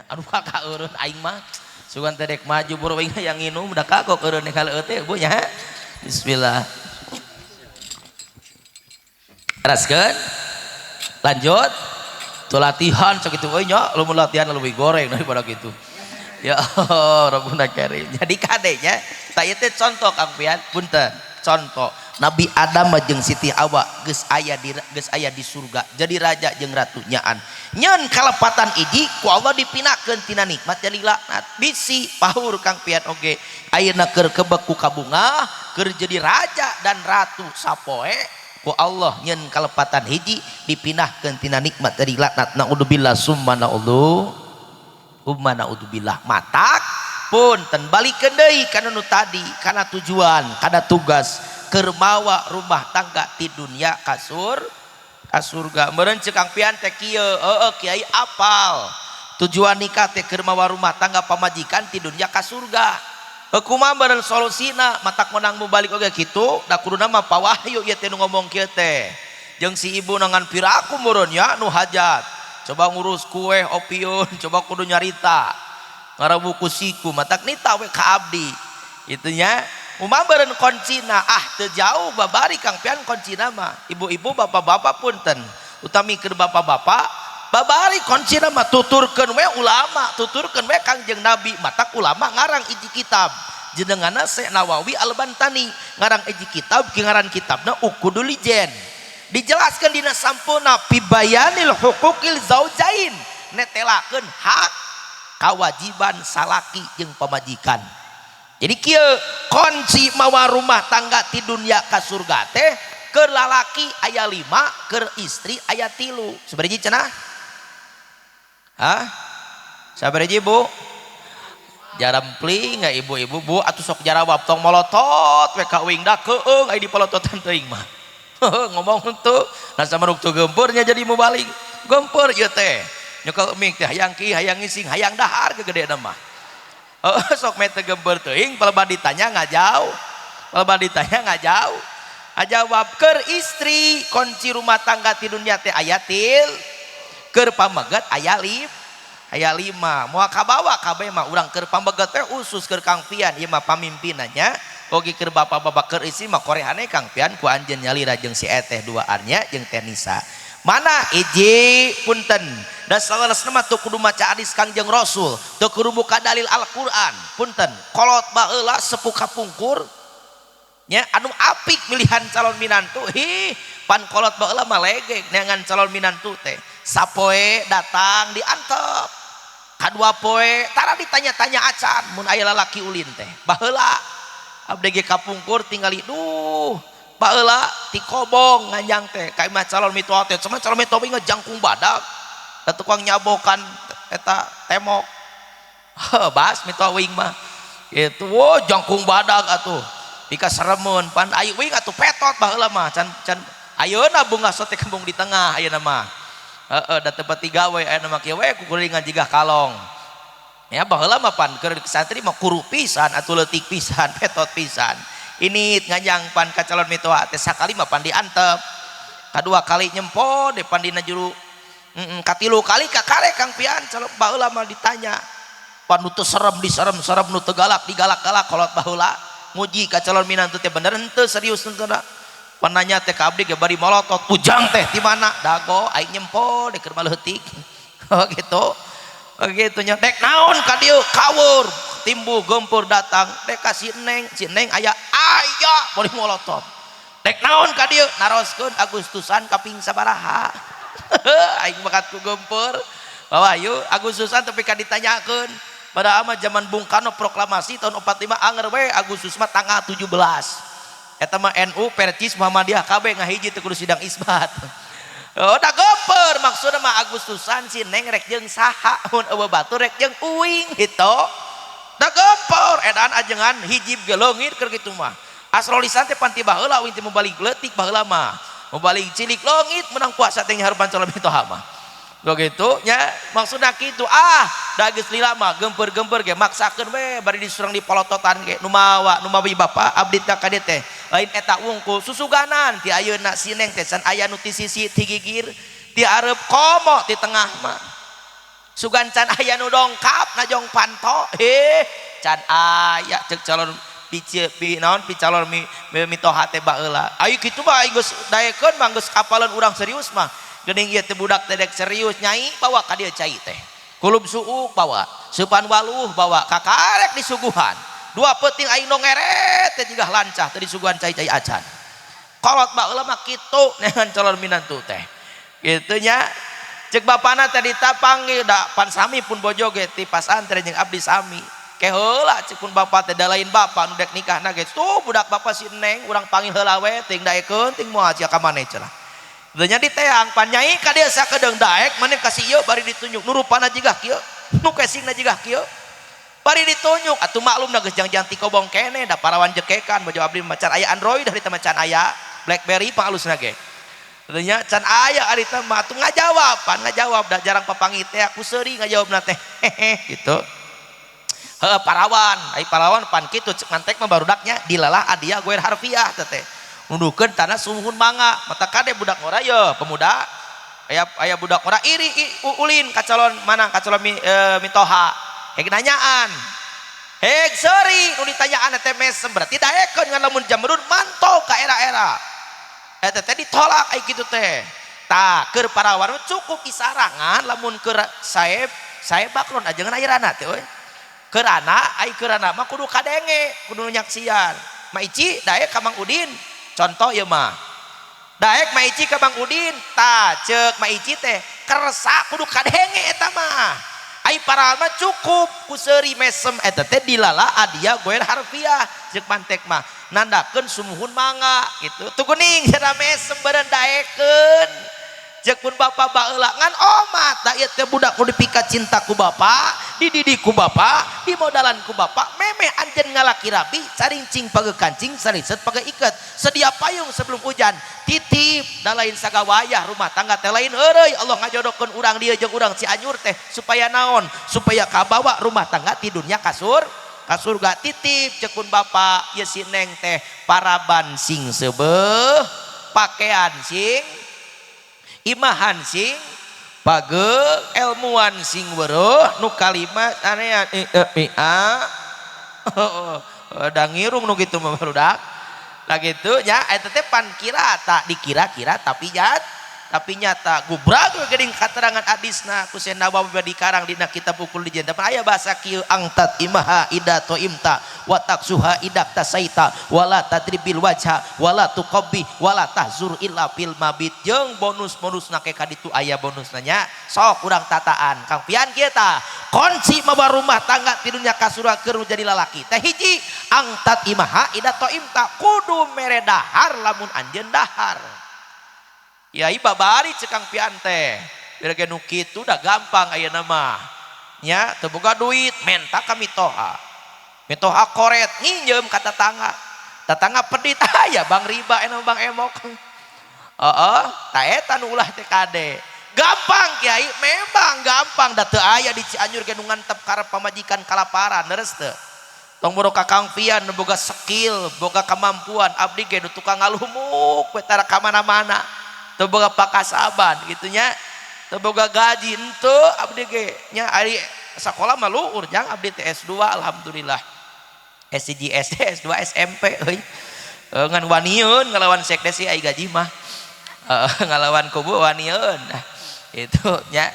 Aduh kakak eureun aing mah sugan teh dek maju buru aing yang nginum da kagok eureun kalau teh Bu nya. Bismillah. Teraskeun. Lanjut. Tuh latihan sok kitu euy nya, lu latihan lebih goreng daripada gitu. Ya Allah, Rabbuna Karim. Jadi kadenya tah ieu teh contoh Kang Pian, punten. Contoh Nabi Adam jeung Siti Hawa geus aya di surga jadi raja jeung ratu nyaan. Nyeun kalepatan iji ku Allah dipinahkeun tina nikmat jadi laknat. Bisi paur Kang Pian oge ayeuna keur kebeku kabunga keur jadi raja dan ratu sapoe ku Allah nyeun kalepatan hiji dipinahkeun tina nikmat jadi laknat. Naudzubillah summa naudzubillah. Matak punten balikeun deui kana nu tadi kana tujuan kana tugas keur mawa rumah tangga ti dunia ka surga. Meureun ceuk Kang Pian teh kieu kiai apal tujuan nikah teh keur mawa rumah tangga pamajikan ti dunia ka surga. Kumaha meureun solusina matak menang mubalik oge kitu da kuduna mah pawahyu ieu teh nu ngomong kieu teh jeung si ibu nangan piraku meureun nya nu hajat coba ngurus kue opiun coba kudu nyarita ngarabuku siku matak nita we ka abdi itunya umpama beureun koncina teu jauh babari Kang Pian koncina mah ibu-ibu bapak-bapak punten utami keur bapak-bapak babari koncina mah tuturkeun we ulama tuturkeun we Kangjeng Nabi matak ulama ngarang iji kitab jenenganna Syekh Nawawi Al-Bantani ngarang iji kitab ki ngaran kitabna Uqudul Lijen dijelaskeun dina sampurna pibayanil huquqil zaujain netelakeun hak kawajiban salaki jeung pamajikan. Jadi kieu kunci mawa rumah tangga ti dunia ka surga teh keur lalaki aya 5 keur istri aya 3 sabaraha cenah? Sabaraha Bu? Jarampling nggak ibu-ibu Bu atuh sok jarawab tong molotot we ka uing da keung aya di polototan teuing mah. Ngomong tuh nah sama ruk gempernya jadi mau balik gemper ieu teh nyekel mik teh hayang ki hayang ngising hayang dahar kegedean mah. Sok mete gemper teuing paleban ditanya ngajauh ajawab keur istri kunci rumah tangga ti dunia teh aya 3 keur pamegat aya 5 moal kabawa kabeh mah urang keur pamegat teh usus keur Kang Pian ieu mah pamimpinannya oge keur bapak-bapak keur istri mah korehane Kang Pian ku anjeun nyalira jeung si eteh duaannya jeung teh Nisa. Mana hiji punten da salesna mah teu kudu maca hadis Kangjeng Rasul teu kudu buka dalil Al-Qur'an punten kolot baheula sepuh kapungkur nya anu apik milihan calon minantu pan kolot baheula mah legeg neangan calon minantu teh sapoe datang diantep kadua poe tara ditanya-tanya acan mun aya lalaki ulin teh baheula abdi ge kapungkur tingali duh baheula ti kobong nganjang teh ka imah calon mitoha teh cuma calon mitoha ngejangkung badak da tukang nyabokan eta temok bas mitoha wing mah gitu wo jangkung badak atuh pika seremun pan ayu wing atuh petot baheula mah can ayeuna bunga sote kembung di tengah ayeuna mah da tempat tiga we ayeuna mah kieu we kukuringan jigah kalong ya baheula mah pan keur santri mah kuru pisan atuh leutik pisan petot pisan ini ngajang pan ka calon mitoha teh sakali mah pan diantep kadua kali nyempo depan dina juru katilu kali kakare kang pian calon baheula mah ditanya pan nu teu serem diserem-serem nu teu galak digalak-galak kolot baheula nguji ka calon minantu teh bener henteu serius henteu da pananya teh ka abdi ge bari molotot ujang teh di mana dago aing nyempo dek keur maleutik oh gitu nya dek naon ka dieu kawur timbu gempur datang dek ka si neng aya bari molotot dek naon ka dieu naroskeun Agustusan kaping sabaraha aing bakat ku gempur bawa yuk Agustusan tapi ka ditanyakeun pada ama zaman Bung Karno proklamasi tahun 45 anger we Agustus mah tanggal 17 eta mah NU Percis Muhammadiyah KB ngahiji teu kudu sidang isbat oh da geuper maksudna mah Agustusan si neng rek jeung saha mun eueuh batur rek jeung uing gitu da geuper edan ajengan hijib ge leungit keur kitu mah asrolisan teh panti baheula uing teh mubalik leutik baheula mah mubalik cilik leungit menang puasa teh harupan calon mitoha mah begitu nya maksudna kitu da geus lila mah gempeur-gempeur ge maksakeun we bari disurang di polototan ge nu mawa bapa abdi teh ka dieu teh lain eta wungkul susuganan ti ayeuna sineng teh can aya nu ti sisi ti gigir ti areup komo ti tengah mah sugan can aya nu dongkap najong panto can aya ceuk calon pi calon mitoha teh baheula ayo kitu mah geus daekeun mah geus kapalan urang serius mah geuning ieu teh budak teh dek serius nyai bawa ka dieu cai teh kulub suuk bawa seupan waluh bawa kakarek disuguhan dua peuting aing nu ngeret teh jigah lancah teh disuguhan cai-cai acan kolot baheula mah kitu neangan calon minantu teh kitu nya ceuk bapana teh ditapanggil da pan sami pun bojo ge ti pasantren jeung abdi sami ke heula ceuk pun bapa teh da lain bapa nu dek nikahna ge tuh budak bapa si neng urang panggil heula we ting daekeun ting moal cia ka maneh cenah nya diteang pan nyai ka dieu sakedeung daek maneh kasih ieu bari ditunjuk nu rupana jigah kieu nu casingna jigah kieu bari ditunjuk atuh maklumna geus jangjang ti kobong kene da parawan jekekan bojo abdi macan aya Android dari teh macan aya BlackBerry pangalusna ge nya can aya ari teh mah atuh ngajawab da jarang papanggih teh aku seuri ngajawabna teh gitu parawan pan kitu ngantek mah barudaknya dilalah adiah goer harfiah teh nuduhkeun tanah sumuhun mangga mata kade budak ngora ye pemuda aya budak ngora iri ulin ka calon mana ka calon mitoha hek nanyaan hek seuri nu ditanyaan teh mesem berarti daekeun ngan lamun jamrud mantau ka era-era eta teh ditolak ai kitu teh tah keur parawan cukup isarangan lamun keur saeb baklon ajengan ayeurana teh we keurana ai keurana mah kudu kadenge kudu nyaksian maici daek ka Mang Udin contoh ya mah daek maici ka Bang Udin tah ceuk maici teh kersa kudu kadenge eta mah ai para mah cukup ku seuri mesem eta teh dilala adia goer harfiah ceuk mantek mah nandakeun sumuhun mangga gitu tuh geuning cenah mesem beureun daekeun ceuk pun bapa baheula ngan omat da ieu teh budak nu dipika cinta ku bapa dididik ku bapa dimodalan ku bapa memeh anjeun ngalaki rabi carincing page kancing sariset page iket sedia payung sebelum hujan titip da lain sagawayah rumah tangga teh lain eureui Allah ngajodohkeun urang dieu jeung urang Cianjur teh supaya naon supaya kabawa rumah tangga ti dunya ka surga titip ceuk pun bapa ieu si neng teh paraban sing seubeuh pakean sing imahan sing page ilmuwan sing weruh nu kalimat area da ngirung nu kitu mah barudak da kitu nya eta teh pan kira tak dikira-kira tapi tapi nyata gubrag geuning katerangan hadisna ku Syekh Nawawi dikarang dina kitab Ukul Dijen tapi aya bahasa kieu angtat imaha idato imta wa taksuha idak tasaita wala tadribil wajha wala tuqabbi wala tahzur illa fil mabit jeung bonus-bonusna ke kaditu aya bonusna nya sok urang tataan Kang Pian kieu tah kunci mabar rumah tangga ti dunya kasurakeun jadi lalaki teh hiji angtat imaha idato imta kudu mere dahar lamun anjeun dahar. Ya iba bari cekang pian teh biraga nu kitu udah gampang ayeuna mah nya teu boga duit menta ka mitoha koret nginjem ka tatangga pedit aya bang riba eno bang emok ta eta nu ulah teh kade gampang kiai memang gampang da teu aya di Cianjur ge nu ngantep karep pamajikan kalaparan leres teu tong boga Kang Pian nu boga skill boga kemampuan abdi ge nu tukang ngalumuk we tara ka mana-mana teu boga pakasaban gitunya teu boga gaji henteu abdi ge nya ari sakola mah luhur jang abdi teh S2 alhamdulillah S1 SD S2 SMP euy ngan wanieun ngalawan sekdes ai gaji mah ngalawan kubu wanieun itu nya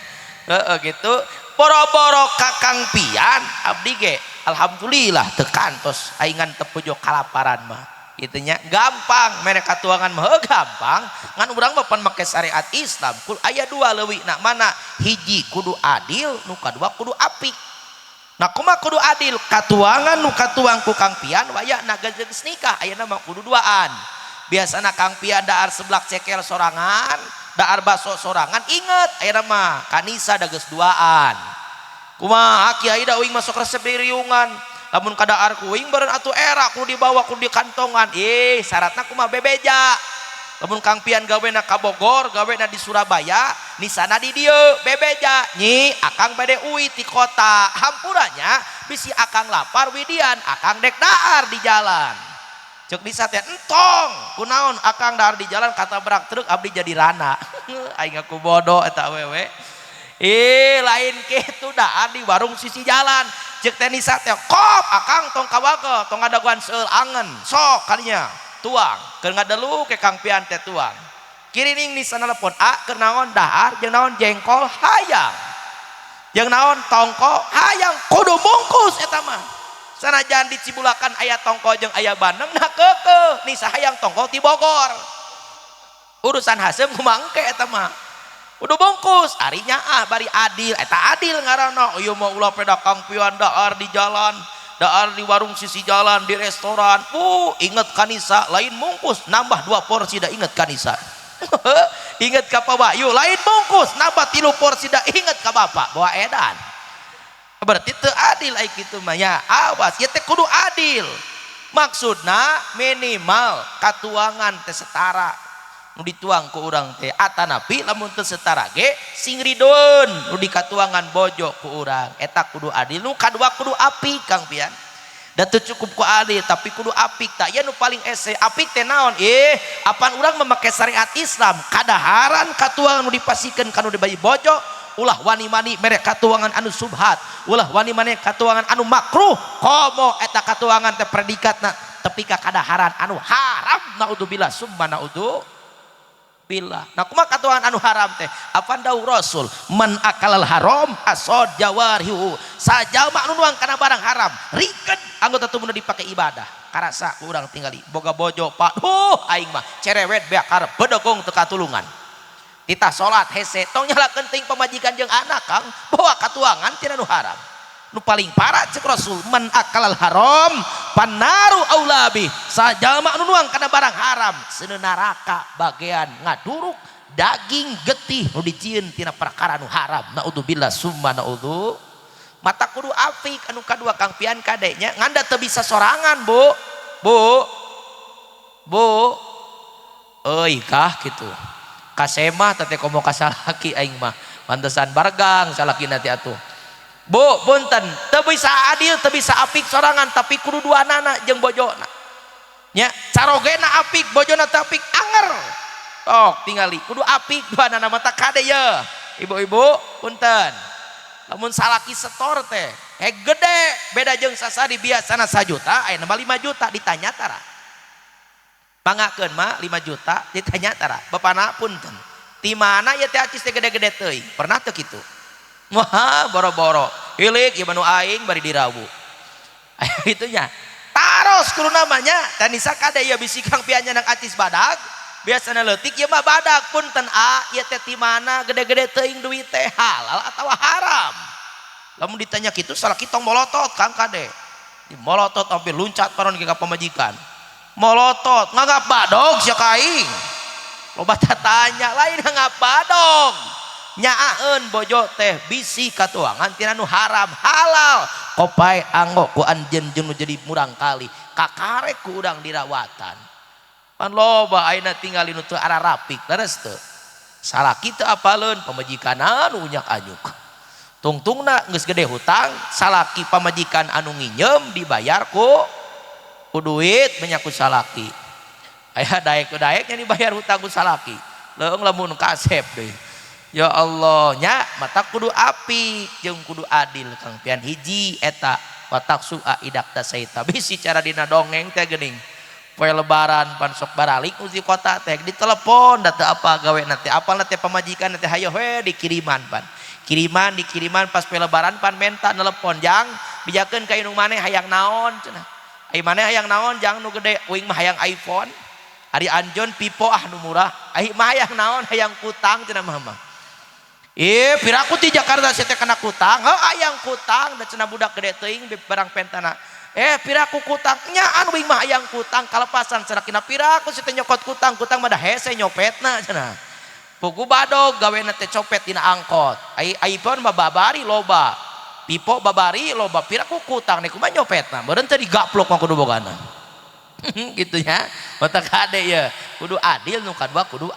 gitu boro-boro ka Kang Pian abdi ge alhamdulillah teu kantos aing teu pojok kalaparan mah itunya gampang mereka tuangan mah gampang ngan urang mah pan make syariat Islam kul aya dua leuwih na mana hiji kudu adil nu kadua kudu apik nah kumaha kudu adil katuangan nu katuang ku Kang Pian waya na geus nikah ayeuna mah kudu duaan biasana Kang Pian daar seblak cekel sorangan daar baso sorangan inget ayeuna mah kanisa da geus duaan kumaha kiai da uing masuk resep di riungan lamun kadaar kuing beureun atuh era kudu dibawa kudu dikantongan syaratna kumaha bebeja lamun Kang Pian gawena ka Bogor gawena di Surabaya nisana di dieu bebeja nyi akang bade uwi ti kota hampuranya bisi akang lapar widian akang dek daar di jalan ceuk bisa teh entong kunaon akang daar di jalan kata berak truk abdi jadi rana aing aku bodoh eta awewe lain kitu daar di warung sisi jalan cek tenisa teh kop akang tong kawago tong ngadaguan seul angen sok kalinya tuang keur ngadelu ke Kang Pian teh tuang kirining ni sana telepon keur naon dahar jeung naon jengkol hayang jeung naon tongko hayang kudu bungkus eta mah sanajan di Cibulakan aya tongko jeung aya bandeng nah keukeuh ni sahayang tongko ti Bogor urusan haseum kumaha engke eta mah udah bungkus arinya bari adil eta adil ngaranna ieu mah ulah peda Kang Pian daar di jalan daar di warung sisi jalan di restoran inget kanisa lain bungkus nambah 2 porsi da inget kanisa inget ka Pak Wahyu lain bungkus nambah 3 porsi da inget ka Bapak bawa edan berarti teu adil ai kitu mah ya awas ieu teh kudu adil maksudna minimal katuangan teh setara nu dituang ku urang teh atanapi lamun teu setara ge sing ridon nu dikatuangan bojo ku urang eta kudu adil nu kadua kudu apik Kang Pian da teu cukup ku adil tapi kudu apik tak ya nu paling ese apik teh naon apan urang memakai syariat Islam kadaharan katuangan nu dipasikeun kanu dibagi bojo ulah wani-wani mere katuangan anu subhat ulah wani-wani katuangan anu makruh komo eta katuangan teh predikatna tepi ka kadaharan anu haram naudzubillah summa naudzu billah. Nah kumaha katuangan anu haram teh apa dawuh Rasul man akalal haram asod jawarihu sajalma anu nuang kana barang haram rikeun anggota tubuhna dipake ibadah karasa urang tingali boga bojo pak aing mah cerewet beak karep bedegong teu katulungan titah salat hese tong nyalakeun teuing pamajikan jeung anak Kang bawa katuangan tina nu haram nu paling parah cek Rasul man akalal haram panaru aulabi sajalma anu nuang kana barang haram seuneu neraka bagian ngaduruk daging getih nu dijieun tina perkara nu haram naudzubillah summa naudzu mata kudu apik anu kadua Kang Pian kadenya nganda teu bisa sorangan bu euy kah kitu kasemah teh komo ka salaki aing mah pantesan bargang salaki nanti atuh Bu, punten, teu bisa adil, teu bisa apik sorangan, tapi kudu duanana jeung bojona. Nya, carogena apik, bojona teu apik, anger. Tok tingali, kudu apik duanana mata kade ye. Ibu-ibu, punten. Lamun salaki setor teh, gede, beda jeung sasari biasana 1 juta, aya 5 juta ditanya tara. Pangakeun mah 5 juta ditanya tara. Bapana punten. Di mana ya teh acis teh gede-gede teuing pernah teu kitu wah boro-boro hilik ieu manu aing bari dirawu itunya taros kudu namanya dan sakade ya bisi kang pianya nang acis badag biasana leutik ieu mah badag punten ieu teh ti mana gede-gede teuing duit teh halal atawa haram lamun ditanya kitu salah kitong molotot kang kade di molotot sampai luncat paron ke pamajikan molotot nganggap badog sia kaing loba tanya lain nganggap badog nyaaeun bojo teh bisi katuangan tina nu haram halal kopai anggo ku anjeun jeung nu jadi murang kali kakarek ku urang dirawatan pan loba ayeuna tinggalin nu teu ararapik leres teu salaki teu apaleun pamajikan anu unyak anyuk tungtungna geus gede hutang salaki pamajikan anu nginjem dibayar ku duit banyak ku salaki aya daek-daeknya dibayar hutang ku salaki leung lamun kasep deui ya Allah nya mata kudu api jeung kudu adil kang pian hiji eta watak su'a idak tasaita bisi cara dina dongeng teh geuning poe lebaran pan sok baralik uji kota teh ditelepon da teu apa gawe nanti apal teh pamajikan teh hayo we dikiriman pan dikiriman pas poe lebaran pan menta nelepon jang bijakeun ka indung maneh hayang naon cenah ai maneh hayang naon jang nu gede uing mah hayang iPhone ari anjon pipo nu murah ai mah hayang naon hayang kutang cenah mah piraku ti Jakarta saya teh kena kutang hayang kutang da cenah budak gede teuing barang pentana piraku kutang nya anu uing mah hayang kutang kalepasan cenah kina piraku saya teh nyokot kutang mah da hese nyopetna cenah pugu badog gawena teh copet dina angkot iPhone mah babari loba pipo babari loba piraku kutang nih kumaha nyopetna meureun teh digaplok mah kudu bogana gitu nya mata kade ya kudu adil nu kadua kudu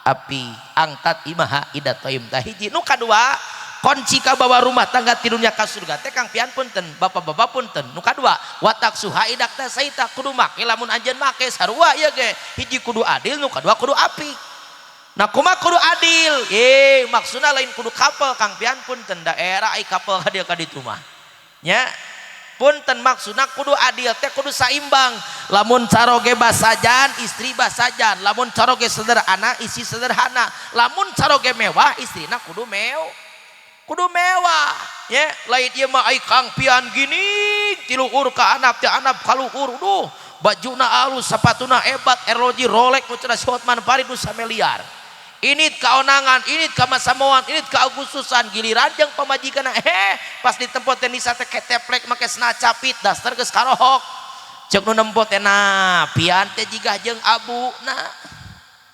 api angkat imaha idatoim tahiji nu kadua kunci ka bawa rumah tangga ti dunya ka surga teh kang pian punten bapak-bapak punten nu kadua watak suha idak teh saita kudu make lamun anjeun make sarua ieu ge hiji kudu adil nu kadua kudu api nah kumaha kudu adil maksudna lain kudu kapel kang pian punten daerah ai kapel ka dieu ka ditu mah nya punten maksudna kudu adil teh kudu saimbang lamun caroge basajan istri basajan lamun caroge sederhana isi sederhana lamun caroge mewah istrina kudu mewah ya lain ieu mah ai kang pian gini tiluhur ka anap teh anap kaluhur duh bajuna alus sapatuna hebat erloji Rolex nu cenah si Hotman Paris nu sameliar ini kaonangan ini kamasamoan ini keagustusan giliran jeung pamajikan pas ditempot teh nisa teh keteplek make snacapit daster geus karohok ceuk nu nempot teh nah pian teh jigah jeung abuna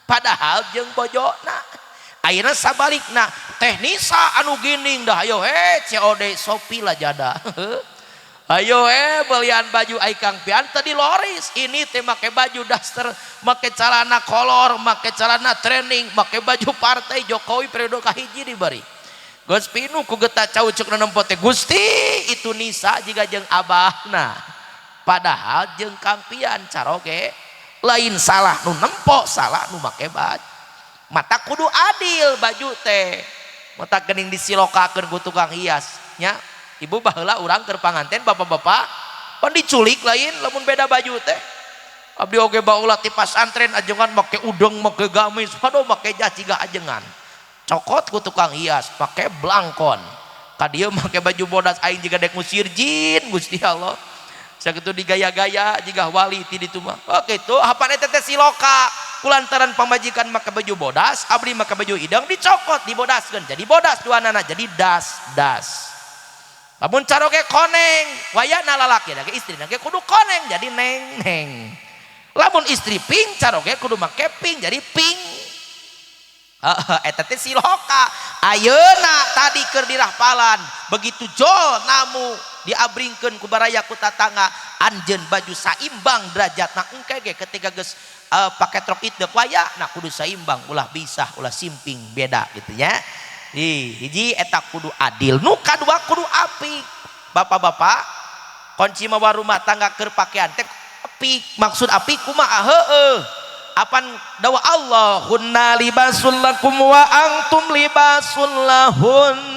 padahal jeung bojona ayeuna sabalikna teh nisa anu gining dah ayo COD Shopee lah jada ayo belian baju ai kang pian tadi loris ini teh make baju daster make celana kolor make celana training make baju partai Jokowi periode kahiji dibari geus pinu ku geta caucuk na nempot teh Gusti itu nisa jiga jeung abahna padahal jeung kang pian caroge lain salah nu nempok salah nu make baju mata kudu adil baju teh mata geuning disilokakeun ku tukang hias nya ibu baheula urang keur panganten bapak-bapak pan diculik lain lamun beda baju teh abdi oge baheula ti pasantren ajengan make udeng make gamis aduh make jas ciga ajengan cokot ku tukang hias make blangkon ka dieu make baju bodas aing jiga dek musir jin Gusti Allah sakitu digaya-gaya jiga wali ti ditu mah kitu hapan eta teh siloka kulantaran pamajikan make baju bodas abdi make baju ideng dicokot dibodaskeun jadi bodas duanana jadi das lamun caroge koneng wayana lalaki da istri na ge kudu koneng jadi neng lamun istri ping caroge kudu make ping jadi ping eta teh siloka ayeuna tadi keur dirahpalan begitu jol namu diabringkeun ku baraya ku tatangga anjeun baju saimbang derajatna engke ge ketika geus pake trok itu waya nah kudu saimbang ulah bisa ulah simping beda gitu nya hiji eta kudu adil nu kadua kudu api bapak-bapak kunci mawa rumah tangga keur pakean teh api maksud api kumaha apan dawa Allahunna libasul lakum wa antum libasul lahunna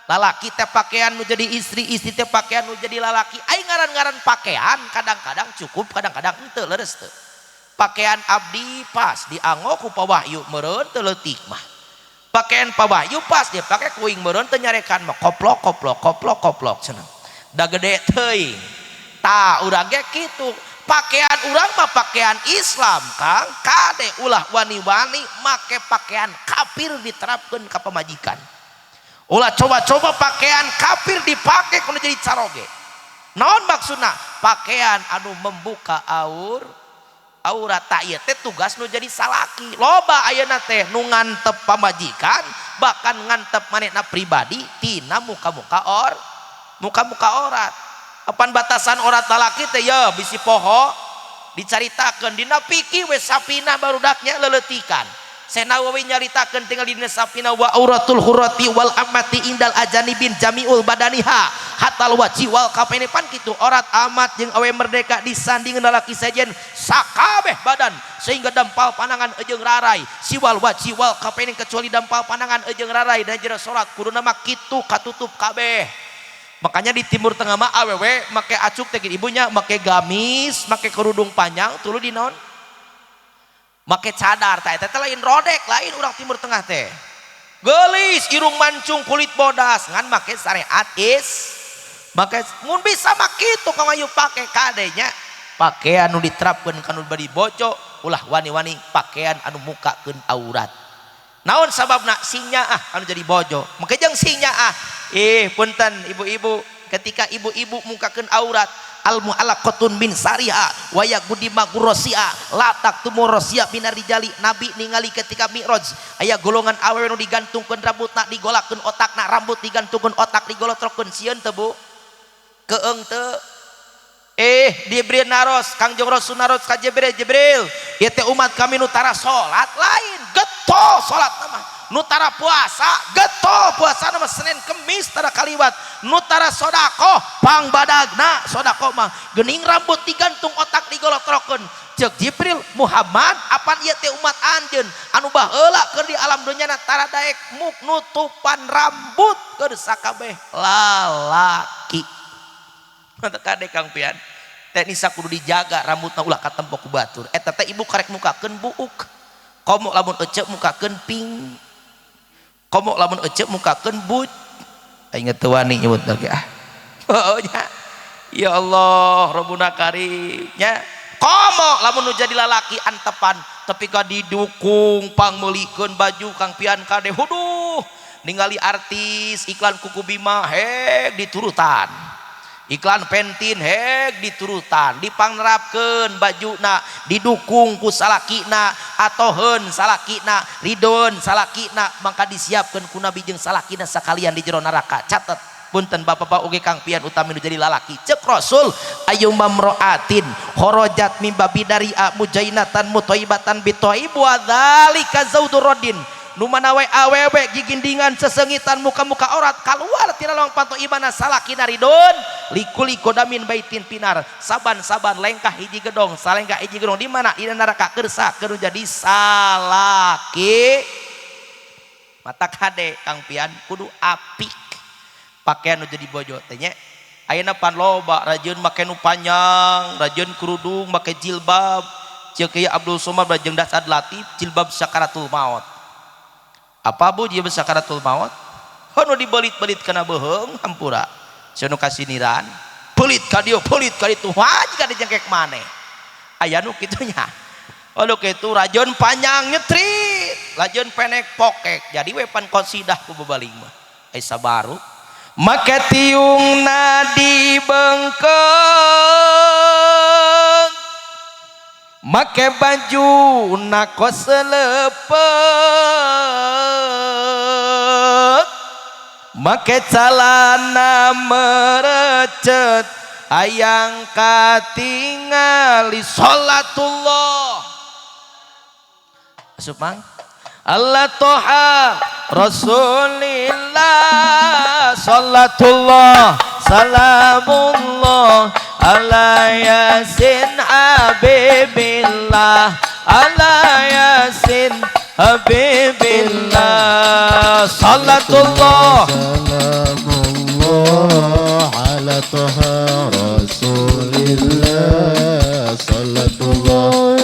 lalaki teh pakaian nu jadi istri istri teh pakaian nu jadi lalaki ai ngaran-ngaran pakaian kadang-kadang cukup kadang-kadang henteu leres teu pakaian abdi pas dianggo ku Pak Wahyu meureun teu leutik mah pakaian Pak Wahyu pas dia pakai kuing meureun teu nyarekan mah koplok cenah da gede teuing tah urang ge kitu pakaian urang mah pakaian Islam Kang kade ulah wani-wani make pakaian kafir diterapkeun ka pamajikan ulah coba-coba pakaian kafir dipake kudu jadi caroge naon maksudna pakaian anu membuka aurat tak ieu teh tugas nu jadi salaki loba ayeuna teh nu ngantep pamajikan bahkan ngantep manehna pribadi tina muka-muka orat apan batasan orat lalaki teh ya bisi poho dicaritakeun dina piki we sapina barudaknya leleutikan Senawawi nyaritakeun tinggal dina sapina wa auratul hurrati wal amati indal ajanibin jamiul badaniha hatal waji wal kafaini pan kitu orat amat jeung awe merdeka disandingkeun lalaki sajen sakabeh badan sehingga dampal panangan ejeung rarai siwal waji wal kafaini kecuali dampal panangan ejeung rarai dan jero salat kuduna mah kitu katutup kabeh. Makanya di Timur Tengah mah awewe make acuk teh ibunya make gamis make kerudung panjang tuluy di naon make cadar teh lain rodek lain urang Timur Tengah teh geulis irung mancung kulit bodas ngan make syariat make mun bisa mah kitu kamayu pake kadenya pakaian anu diterapkeun kanu badi bojo ulah wani-wani pakaian anu mukakeun aurat naon sababna sinyaah anu jadi bojo make jeung sinyaah punten ibu-ibu ketika ibu-ibu mukakeun aurat al mu'allaqatun min sariha wa yaqudi magurrosia latak tumurrosia binar rijali nabi ningali ketika mi'raj aya golongan awewe nu digantungkeun rambutna digolakeun otakna rambut digantungkeun otak digolotrokeun sieun teu Bu keung teu Jibril naros Kangjeng Rasul naros ka Jibril ieu teh umat kami nu tara salat lain getol salatna mah nu tara puasa getol puasa nama Senin Kemis tara kaliwat nu tara sodako pangbadagna sodako mah geuning rambut digantung otak digolotrokeun ceuk Jibril Muhammad apan ieu teh umat anjeun anu baheula keur di alam dunyana tara daek muk nutupan rambut keur sakabeh lalaki mantep kade Kang Pian teh nisa kudu dijaga rambutna ulah katempo ku batur eta teh ibu karek mukakeun buuk komo lamun eceu mukakeun pink komo lamun eceu mukakeun but inget teu wani nyebut lagi oh nya ya Allah Rabbuna Karim nya komo lamun nu jadi lalaki antepan tapi ka didukung pangmeulikeun baju Kang Pian kade huduh ningali artis iklan kuku Bima heg diturutan iklan pentin heg diturutan dipangnerapkeun bajuna didukung ku salakina atoheun salakina ridon salakina maka disiapkeun ku nabi jeung salakina sakalian di jero neraka catet punten bapak-bapak oge Kang Pian utami nu jadi lalaki ceuk Rasul ayyuma mra'atin kharajat min babidaria mujainatan mutaibatan bitoib wa dzalika zaudur radin nu manawe awewe gigindingan sesengitan muka-muka orat kaluar tina lawang panto ibana salakina ridon likuli kodamin baitin pinar saban-saban lengkah hiji gedong salengkah hiji gedong di mana di neraka kersa keur jadi salaki mata kade Kang Pian kudu apik pakaian nu jadi bojo teh nya ayeuna pan loba rajieun make nu panjang rajieun kerudung make jilbab ceuk ieu Abdul Somad jeung Dasad Latif jilbab sakaratul maut apa Bu jilbab sakaratul maut nu dibelit-belit kana beheung hampura cenah kasih niran pelit ka dieu pelit ka ditu wah jika dijengkek maneh aya nu kitu nya anu kitu rajon panjang nyetrit rajon pendek pokek jadi we pan qasidah ku bebaling mah ai sabaru make tiungna dibengkeung make baju na kos lepet make calana merecet ayang katingali sholatullah asup mang Allah toha Rasulillah sholatullah salamullah ala yasin habibillah ala yasin habibillah sholatullah salamullah ala toha Rasulillah sholatullah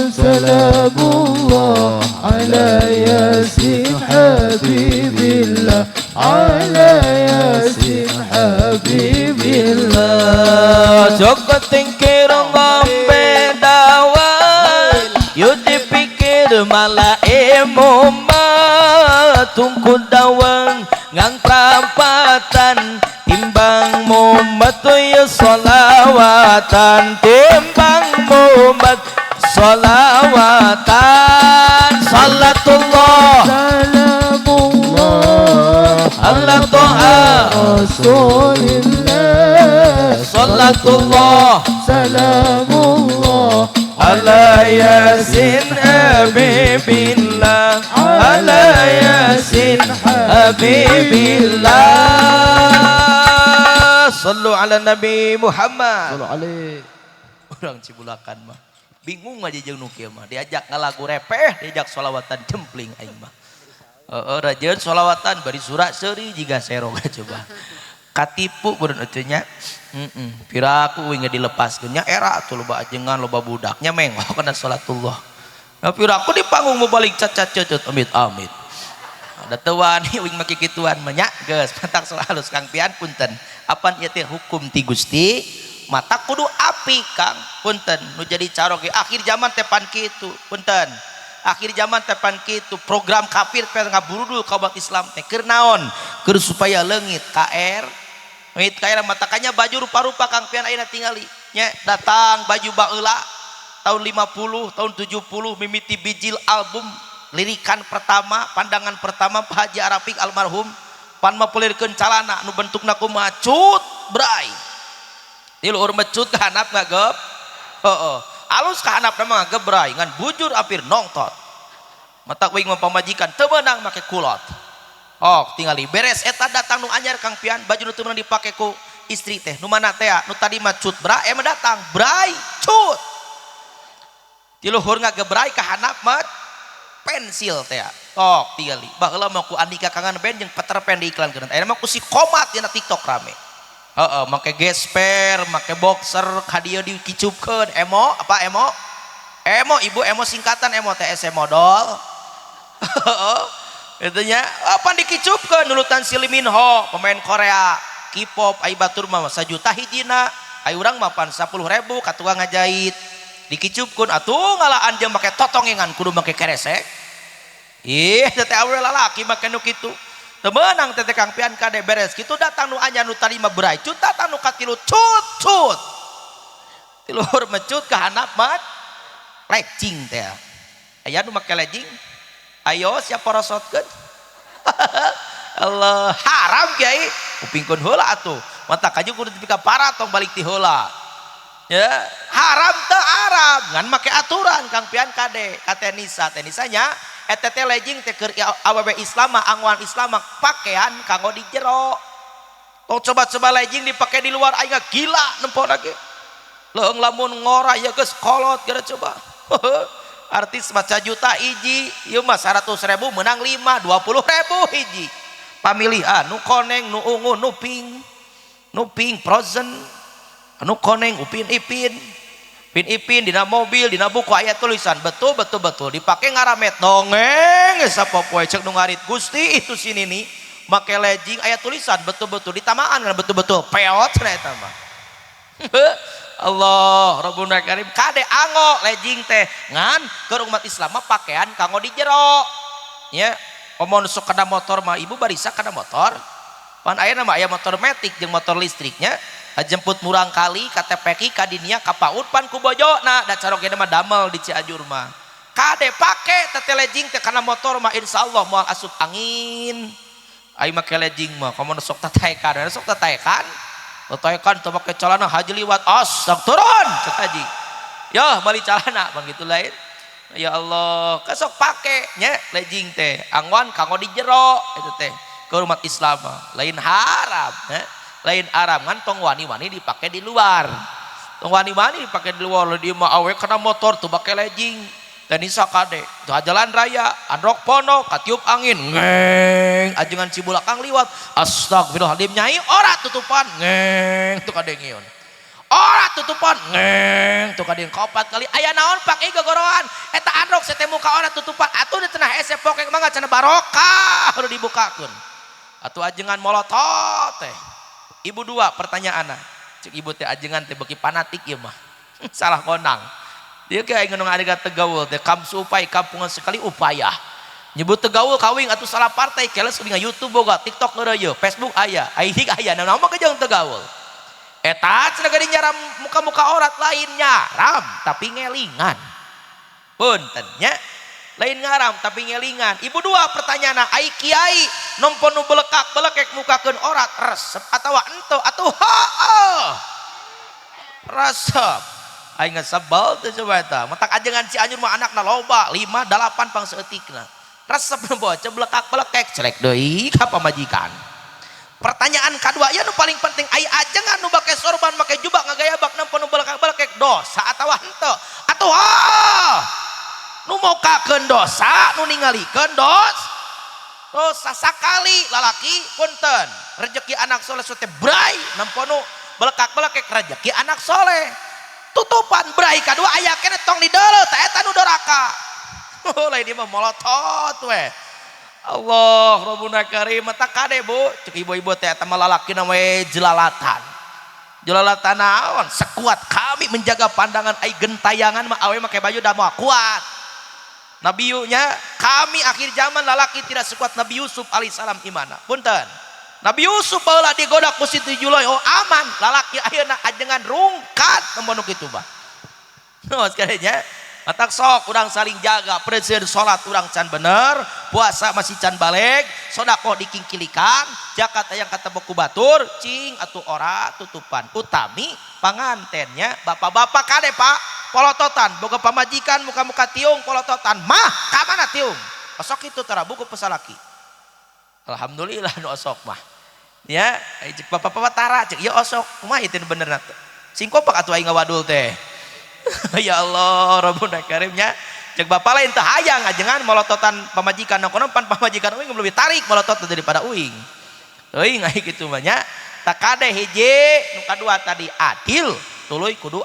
على ياسين حبيب الله على ياسين حبيب الله Joko tingkir ngombe dawan Yo dipikir malah emoma Tungku dawang ngang perapatan Timbang mumat ya solawatan Timbang mumat solawatan Salatullah Salamullah Allah to'a Rasulillah Salatullah Salamullah Ala Yasin Habibillah Ala Yasin Habibillah Sallu ala Nabi Muhammad Sallu alaih Orang Cibulakan mah bingung aja jeung nu kieu mah diajak ngalagu repeh diajak sholawatan jempling aing mah rajeun sholawatan bari surah seuri jiga seroga coba katipu beureun atuh nya piraku we dilepaskeun nya era atuh loba ajengan loba budaknya mengok kana salatullah piraku di panggung mau balik cacat ceucut amit amit ada teuwani uing make kituan mah nya geus pantak salah halus Kang Pian punten apan ieu teh hukum ti Gusti mata kudu api Kang punten nu jadi caroge akhir zaman tepan kitu punten akhir zaman tepan kitu program kafir pe ngaburudul ka umat Islam teh keur naon keur supaya leungit KR leungit KR mata kanya baju rupa-rupa Kang Pian ayeuna tingali nya datang baju baheula tahun 50 tahun 70 mimiti bijil album lirikan pertama pandangan pertama Pak Haji Arafik almarhum pan mapulirkeun calana nu bentukna kumaha cut bray di luhur mecut ke hanap ngagep alus ke hanap nama ngegebrai ngan bujur apir nongtot mata wing mempamajikan temenang make kulot tingali beres eta datang nu anyar Kang Pian baju nu teu meunang dipake ku istri teh nu mana teh nu tadi mah cut bra datang brai cut di luhur ngagebrai ke hanap mah pensil teh tingali baheula mah ku Andika Kangen Band jeung Peter Pan diiklankeun aya mah ku si Komat dina TikTok rame make gesper, make boxer, hadiah dikicupkeun emo, apa emo? Emo, ibu emo singkatan emo TS modal. Itunya apa dikicupkeun nulutan si Lee Min Ho, pemain Korea, K-pop, ai batur mah 1 juta hijina, ai urang mah 10.000 ka tukang ngajait. Dikicupkeun atuh ngalaan jeung make totongengan kudu make keresek. Ih, teh awewe lalaki make nu kitu. Temenang tete Kang Pian kade beres kitu datang nu anyar nu tadi mah berai cut datang nu katilu cut tiluhur mecut ka handap mah legging teh aya nu make legging ayo siapa rosotkeun Allah haram kiai upingkeun heula atuh mata kaju kudu dipika para tong balik ti heula ya haram teu haram ngan make aturan Kang Pian kade ka tenisanya eta teh legging teh keur awewe Islam angwan Islam pakaian kanggo di jero. Tong coba-coba legging dipake di luar aing gila nempona ge. Leung lamun ngora ya geus kolot gara coba. Artis mah 1 juta hiji, ieu mah 100.000 menang 5, 20.000 hiji. Pamilihan nu koneng, nu ungu, nu pink, frozen, nu koneng upin ipin. Pin ipin dina mobil dina buku aya tulisan betul dipake ngaramet dongeng sapopoe cek nu ngarit Gusti itu sini nih make legging aya tulisan betul ditamaan betul peot cenah eta mah Allah Rabbuna Karim kade ango legging teh ngan keur umat Islam mah pakaian kanggo di jero nya omong sok kada motor mah ibu barisa kada motor pan aya mah aya motor matic jeung motor listriknya jemput murang kali KTPK kadinya kapaut pan ku bojona da caroge mah damel di Cianjur mah kade pake tete legging teh kana motor mah insyaallah moal asup angin ai make legging mah komo sok tataekan teu make celana haji liwat sok turun cek haji ya bali celana bang gitu lain ya Allah kasok pake nya legging teh angwan kanggo di jero itu teh ke umat Islam lain haram lain haram kan tong wani-wani dipake di luar tong wani-wani dipake di luar dia mah awe kena motor tuh pakai legging dan isa kade tuh jalan raya androk pono katiup angin ngeng ajengan Cibulakang liwat astagfirullahaladzim nyai ora tutupan ngeng tuh kade ngiun ora tutupan ngeng tuh kadin kopat kali aya naon pak gogoroan eta androk sete muka ora tutupan atuh di tengah ese pokek mangga cenah barokah udah dibukakeun atuh ajengan molotot teh ibu dua pertanyaanna cek ibu teh ajengan teh beki fanatik ieu mah salah konang dia kayak ngeunung adaga tegaul teh kam supai kampungan sekali upaya nyebut tegaul kawing atuh salah partai keles kudu YouTube boga TikTok ngeureuyeuh Facebook aya IG aya naon mah kejang tegaul eta cenah geuning nyaram muka-muka aurat lainnya ram tapi ngelingan punten nya lain ngaram tapi ngelingan ibu dua pertanyaan ai kiai nompo nu belekak-belekek mukakeun aurat resep atawa ento atuh heuh resep aing sebel teh coba eta matak ajengan Cianjur mah anakna loba 5 8 pang saeutikna resep nu bocah belekak-belekek celek deui ka pamajikan. Pertanyaan kedua ya nu paling penting ai ajengan nu bake sorban make jubah ngagayabak nempo nu belekak-belekek dosa atawa henteu atuh nu mokakeun dosa nu ningalikeun dosa sakali lalaki punten rezeki anak soleh teh bray nempo nu belekak-belekek rezeki anak soleh tutupan bray kadua aya keneh tong dideuleuh teh eta nu doraka lain ieu mah molotot we Allah Rabbuna Karim tak kade bu cek ibu-ibu teh eta mah lalakina we jelalatan naon sekuat kami menjaga pandangan ai gentayangan mah awe make baju da moal kuat Nabi nya kami akhir zaman lalaki tidak sekuat Nabi Yusuf alaihissalam imana punten Nabi Yusuf baheula digoda ku Siti Julai oh aman lalaki ayeuna ajengan rungkat nempo kitu mah no sekalinya matak sok urang saling jaga presiden salat urang can bener puasa masih can balik sodako dikingkilikan zakat yang kata buku batur cing atuh ora tutupan utami pangantennya bapak-bapak kade pak polototan boga pamajikan muka-muka tiung polototan mah ka mana tiung osok itu tara buku pesalaki alhamdulillah nu osok mah ya cek bapak-bapak tara cek ieu osok kumaha itu benerna teh sing kompak atuh aing ngawadul teh ya Allah Rabbuna Karimnya cek bapak lain teh hayang ajengan molototan pamajikan konon pan pamajikan uing lebih tarik molotot daripada uing teuing aya kitu mah nya tak kade hiji nu kadua tadi adil tuluy kudu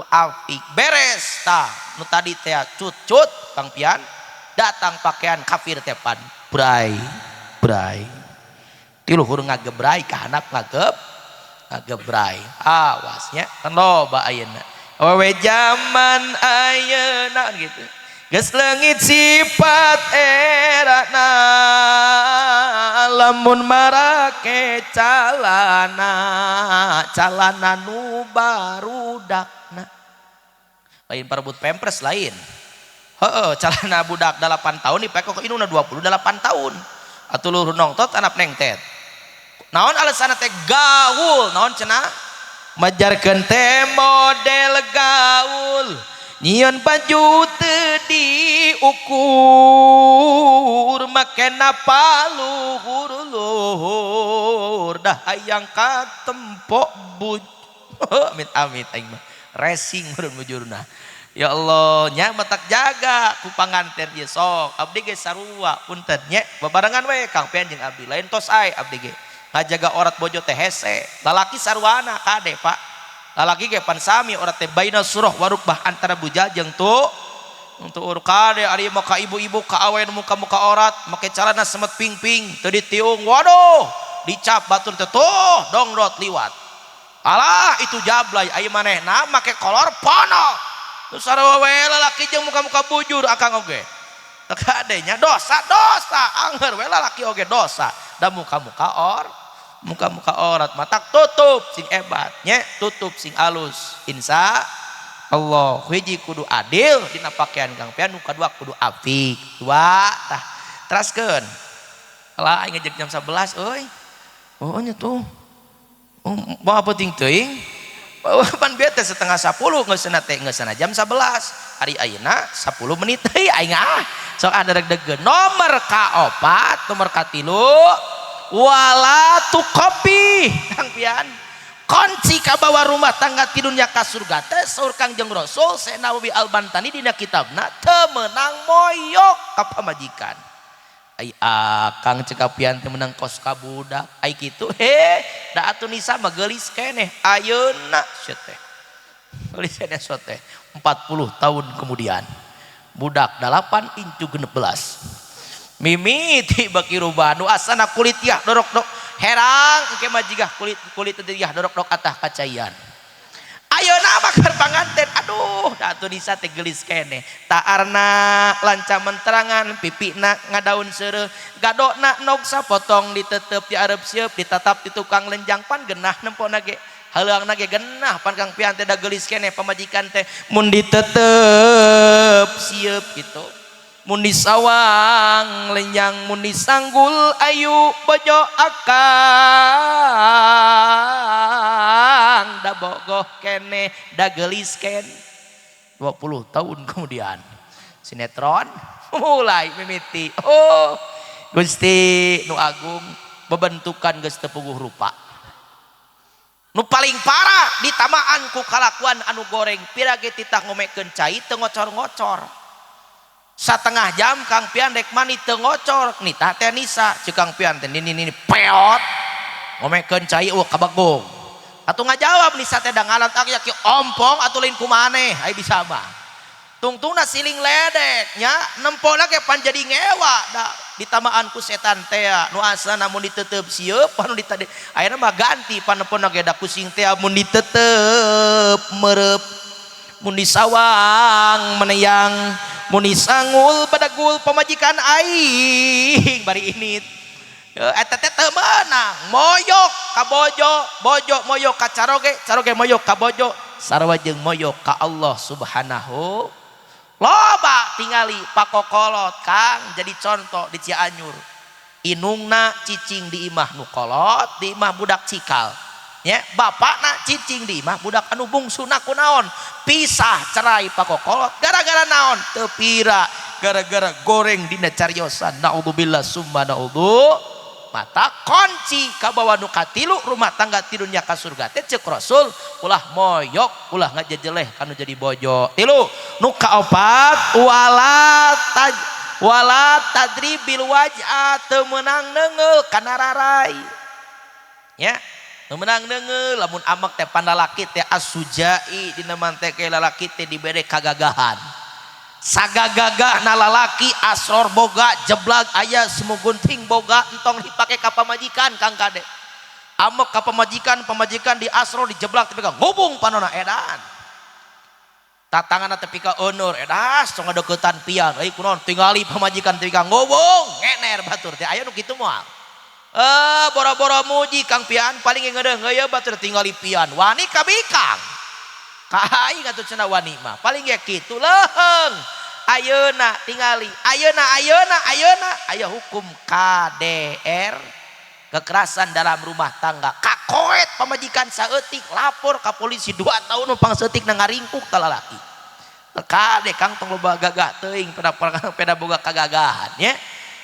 apik beres tah nu tadi teh cut Kang Pian datang pakaian kafir teh pan bray tilu hurung ngagebray ka anak ngagebray awasnya kan loba ayeuna awewe zaman ayeuna gitu geus leungit sifat erana lamun marake calana nu barudakna lain parebut pempres lain heueuh calana budak 8 tahun dipeko ke induna 28 tahun atuh luhur nongtot anak nengtet naon alasanna teh gaul naon cenah majarkeun teh model gaul nyieun baju teu diukur makena paluhur dah hayang katempo amit aing mah racing meureun bujurna ya Allah nya matak jaga ku panganten ieu sok abdi ge sarua punten nya babarengan we Kang Pian jeung abdi lain tos ae abdi ge ngajaga orat bojo teh hese lalaki sarwana kade pak lalaki ge pan sami orat teh baina surah warukbah antara bujal jeung tuh untuk kade ari mah ka ibu-ibu ka awewe muka-muka orat make carana semet ping-ping teu ditiung waduh dicap batur teh tuh dongdot liwat alah itu jablay aya manehna make kolor pono terus sarua we lalaki jeung muka-muka bujur akang oge teu kade nya dosa angger we lalaki oge dosa da muka-muka orat matak tutup sing ebatnya tutup sing alus insya Allah hiji kudu adil dina pakaian Kang Pian nu kadua kudu apik dua tah teraskeun lah aing ngejek jam 11 euy oh nya tuh bawa penting teuing pan bieu teh setengah 10 geusna jam 11 hari ayeuna 10 menit teh aing sok ada deg-degeun nomor ka-4 nomor ka-3 wala tu kopi Kang Pian kunci ka bawa rumah tangga ti dunya ka surga teh saur Kangjeng Rasul Sayyidina Nawawi Al-Bantani dina kitabna teu meunang moyok ka pamajikan ai akang cekapian teh menang kos ka budak ai kitu da atuh nisa mah geulis keneh ayeuna sia teh geulis keneh teh 40 tahun kemudian budak 8 incu 16 mimiti baki rubah nu asana kulit yah dorok-dok herang engke mah jigah kulit teh yah dorok-dok atah kacayan ayeuna mah keur panganten aduh da atuh nisa teh geulis keneh taarna lanca menterangan pipina ngadaun seureuh gadona nog sapotong ditetep di arep sieup ditatap di tukang lenjang pan genah nempona ge haleungna ge genah pan Kang Pian teh da geulis keneh pamajikan teh mun ditetep sieup gitu mun disawang lenjang mun disanggul ayu bojo akang da bogoh keneh da geulis ken 20 tahun kemudian sinetron mulai mimiti oh Gusti nu agung bebentukan geus teu puguh rupa nu paling parah ditamaan ku kalakuan anu goreng pirage titah ngomekeun cai teu ngocor-ngocor satengah jam Kang Pian dek mani teu ngocor nitah teh nisa ceuk Kang Pian teh nini peot ngomekeun cai kabagong atuh ngajawab nisa teh da ngalat ak kieu ompong atuh lain kumaneh ai bisa mah tungtungna siling ledek nya nempona ge pan jadi ngewa da ditamaan ku setan teh nu asana mun ditetep sieup anu ditade ayeuna mah ganti panempona ge da kusing teh mun ditetep merep mun disawang meneyang mun disanggul badagul pamajikan aing bari ini eta teh teu meunang moyok ka bojo bojo moyok ka caroge caroge moyok ka bojo sarua jeung moyok ka Allah subhanahu loba tingali pakokolot Kang jadi contoh di Cianjur inungna cicing di imah nu kolot di imah budak cikal ya bapakna cicing di imah budak anu bungsuna kunaon pisah cerai pakokolot gara-gara naon teu pira gara-gara goreng dina cariosan naudzubillah summa naudzu mata kunci kabawa nu katilu rumah tangga tilunya ka surga teh ceuk Rasul ulah moyok ulah ngajejeleh kanu jadi bojo tilu nu kaopat wala tadribil waj'a teu meunang neungeul kana rarai ya teu meunang neungeul lamun amek teh pan lalaki teh asujai dina mante ke lalaki teh dibere kagagahan sagagagah na lalaki asror boga jeblag aya semugunting boga entong dipake ka pamajikan Kang Kade amek ka pamajikan di asror dijeblak tapi ka ngubung panona edan tatanganna tepi ka euneur edas tong ngadeuketan pian euy kunaon tingali pamajikan tepi ka ngubung ngener batur teh aya nu kitu moal boro-boro muji Kang Pian paling ngeudeuh ngeuyeum batur tingali pian wani ka bikang ka aing atuh cenah wani mah paling ge kitu leuheung ayeuna tingali ayeuna aya hukum KDR kekerasan dalam rumah tangga kakoet pamajikan saeutik lapor ka polisi 2 tahun nu pangseutik na ngaringkuk ka lalaki kade Kang tong loba gagah teuing peda boga kagagahan nya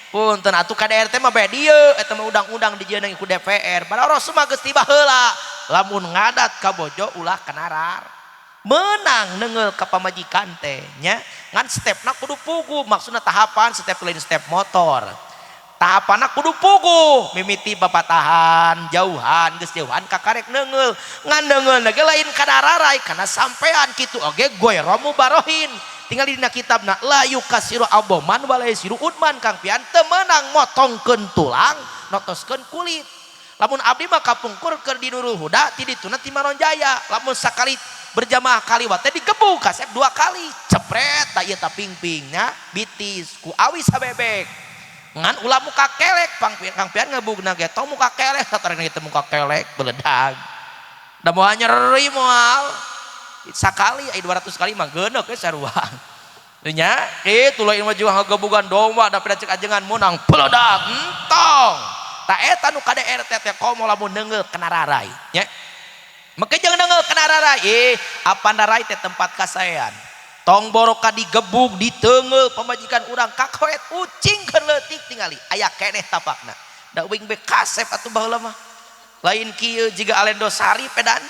punten atuh KDR teh mah bae dieu eta mah undang-undang dijieun ku DPR padahal Rasul mah geus tiba heula lamun ngadat ka bojo ulah kanarar menang neungeul ka pamajikan teh nya ngan stepna kudu pugu maksudna tahapan step lain step motor tahapanna kudu pugu mimiti babatahan jauhan geus jauhan kakarek neungeul ngan neungeul ge lain kana rarai kana sampean kitu oge goyromu barohin tinggal dina kitabna la yukasiru aboman wala yasiru udman Kang Pian teu meunang motongkeun tulang notoskeun kulit lamun abdi mah kapungkur keur di Nurul Huda ti dituna ti Maronjaya lamun sakali berjamaah kaliwat teh digebuk kasep 2 kali cepret da ieu tah pingpingna bitis ku awi sabebek ngan ulah muka kelek Kang Pian ngebugna ge tong muka kelek satareng teh muka kelek beledag da moal nyeri moal sakali ai 200 kali mah geuneuk we sarua nya kitu lain mah juga ngagebugan domba da peda ceuk ajengan menang beledag entong ta eta nu KDR teh komo lamun neungeul kana rarai nya make jangan dengar kena rarai apa rarai teh tempat kasayan tong boroka digebuk diteungel pamajikan urang kakoet ucing keur leutik tingali aya keneh tapakna da uing be kasep atuh baheula mah lain kieu jiga Alendo Sari pedan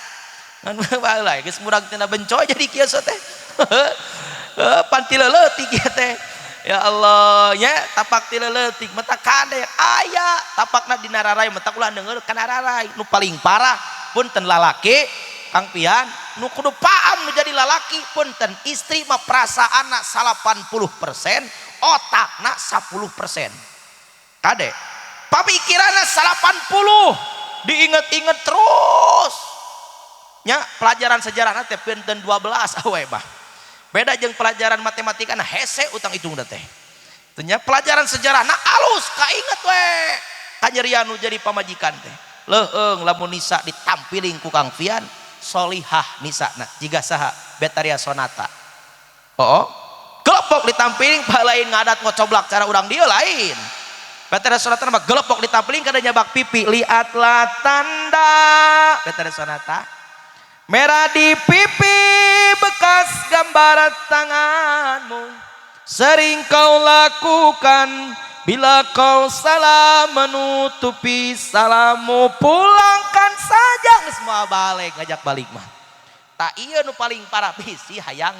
ngan baheula geus murag tina bencoy jadi kieu teh panti leutik ieu teh Ya Allah nya tapak ti leuletik mata kade aya tapakna dina rarai mata ulah denger kana rarai nu paling parah punten lalaki Kang Pian nu kudu paam nu jadi lalaki punten istri mah perasaanna 80% otakna 10% kade pamikiranna 80 diinget-inget terus nya pelajaran sejarah teh punten 12 awe mah beda jeung pelajaran matematika nah hese utang hitung teh tanya pelajaran sejarah nah alus kainget we kanyerian nu jadi pamajikan teh leueung lamun nisa ditampiling ku Kang Pian solihah nisana jiga saha Betaria Sonata oh gelepok ditampiling lain ngadat ngocoblak cara urang dia lain Betaria Sonata mah gelepok ditampiling kada nyabak pipi liatlah tanda Betaria Sonata merah di pipi bekas gambar tanganmu sering kau lakukan bila kau salah menutupi salahmu pulangkan saja semua balik ngajak balik mah tak iya nu paling parah bisi hayang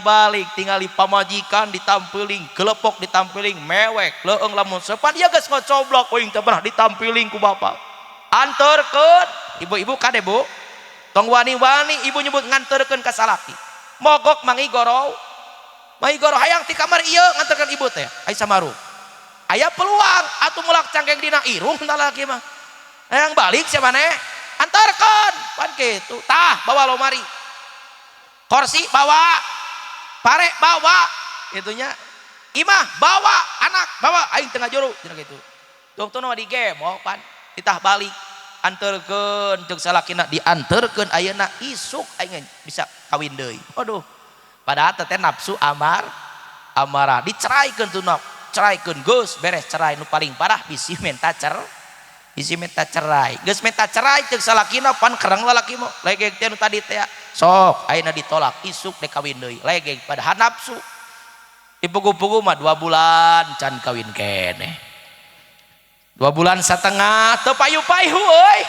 balik tinggal di pamajikan ditampiling gelepok ditampiling mewek leueung lamun sepan ieu geus ngocoblok euing teu pernah ditampiling ku bapak anterkeun ibu-ibu kade bu tong wani-wani ibu nyebut nganterkeun ka salaki mogok mangi goro hayang ti kamar ieu nganterkeun ibu teh ai samaru aya peluang atuh mulak cangkeng dina irung tah laki mah hayang balik sia maneh anterkeun pan kitu tah bawa lomari kursi bawa pare bawa itunya imah bawa anak bawa aing tengah juru cenah kitu tong teu di game oh pan ditah balik anterkeun jeung salakina dianterkeun ayeuna isuk aing bisa kawin deui. Waduh. Padahal teh nafsu amarah diceraikeun tuh ceraikeun geus beres cerai nu paling parah bisi minta cerai. Geus minta cerai jeung salakina pan kereng lalaki mah legeg teh nu tadi teh sok ayeuna ditolak isuk dek kawin deui. Legeg padahal nafsu. Ipugu-pugu mah 2 bulan can kawin keneh. 2 bulan setengah teu payu-payu euy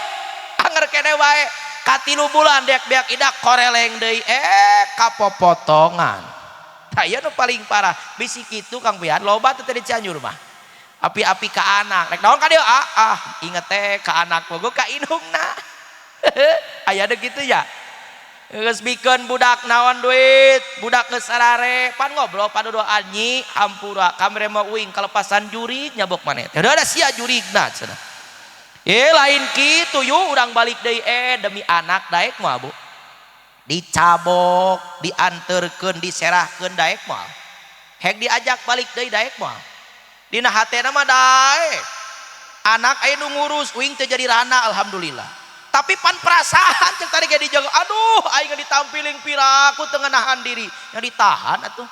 anger kene wae ka 3 bulan deak-deak idak koreleng deui kapopotongan tah ieu nu paling parah bisi kitu Kang Pian loba teh di Cianjur mah api-api ka anak rek naon ka dieu inget teh ka anak bogo ka indungna aya deuk kitu ya geus bikeun budak naon duit budak geus sarare pan ngobrol padudo anyi hampura kamere mah uing kalepasan jurig nyabok maneh teh ada sia jurigna cenah lain kitu yu urang balik deui demi anak daek mah Bu dicabok dianterkeun diserahkeun daek mah hek diajak balik deui daek mah dina hatena mah daek anak aya nu ngurus uing teh jadi rana alhamdulillah tapi pan perasaan cek tadi kayak dijaga aduh aing ditampiling piraku tengah nahan diri yang ditahan atuh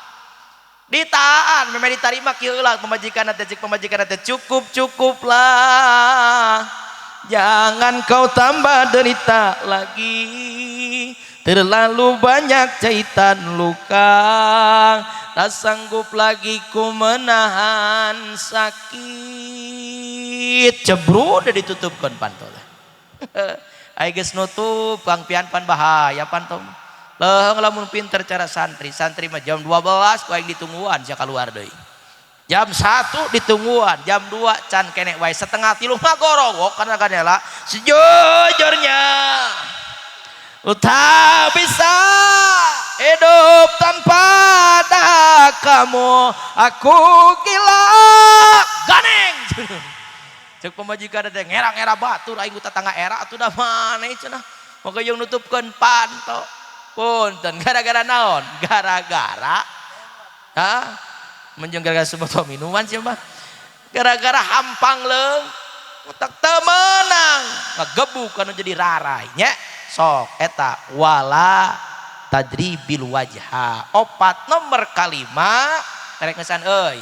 ditahan memang diterima kieu lah pemajikan teh cek pemajikan teh cukuplah jangan kau tambah derita lagi terlalu banyak jahitan luka tak sanggup lagi ku menahan sakit cebrut udah ditutupkan pantol ai geus nutup Kang Pian pan bahaya pantom leuheung lamun pinter cara santri mah jam 12 ku aing ditungguan sia kaluar deui jam 1 ditungguan jam 2 can kene wae setengah 3 mah gorowok kana ganela sejujurnya tak bisa hidup tanpa ada kamu aku gila ganeng cek pemajikan teh ngera-ngera batur aing tetangga era atuh da maneh cenah maka yang nutupkeun panto punten gara-gara naon gara-gara menjeng gara-gara sebotol minuman sih mah gara-gara hampang leung utak teu meunang ngagebuk anu jadi rarai nya sok eta wala tadribil wajha opat nomor kalima karek ngesan euy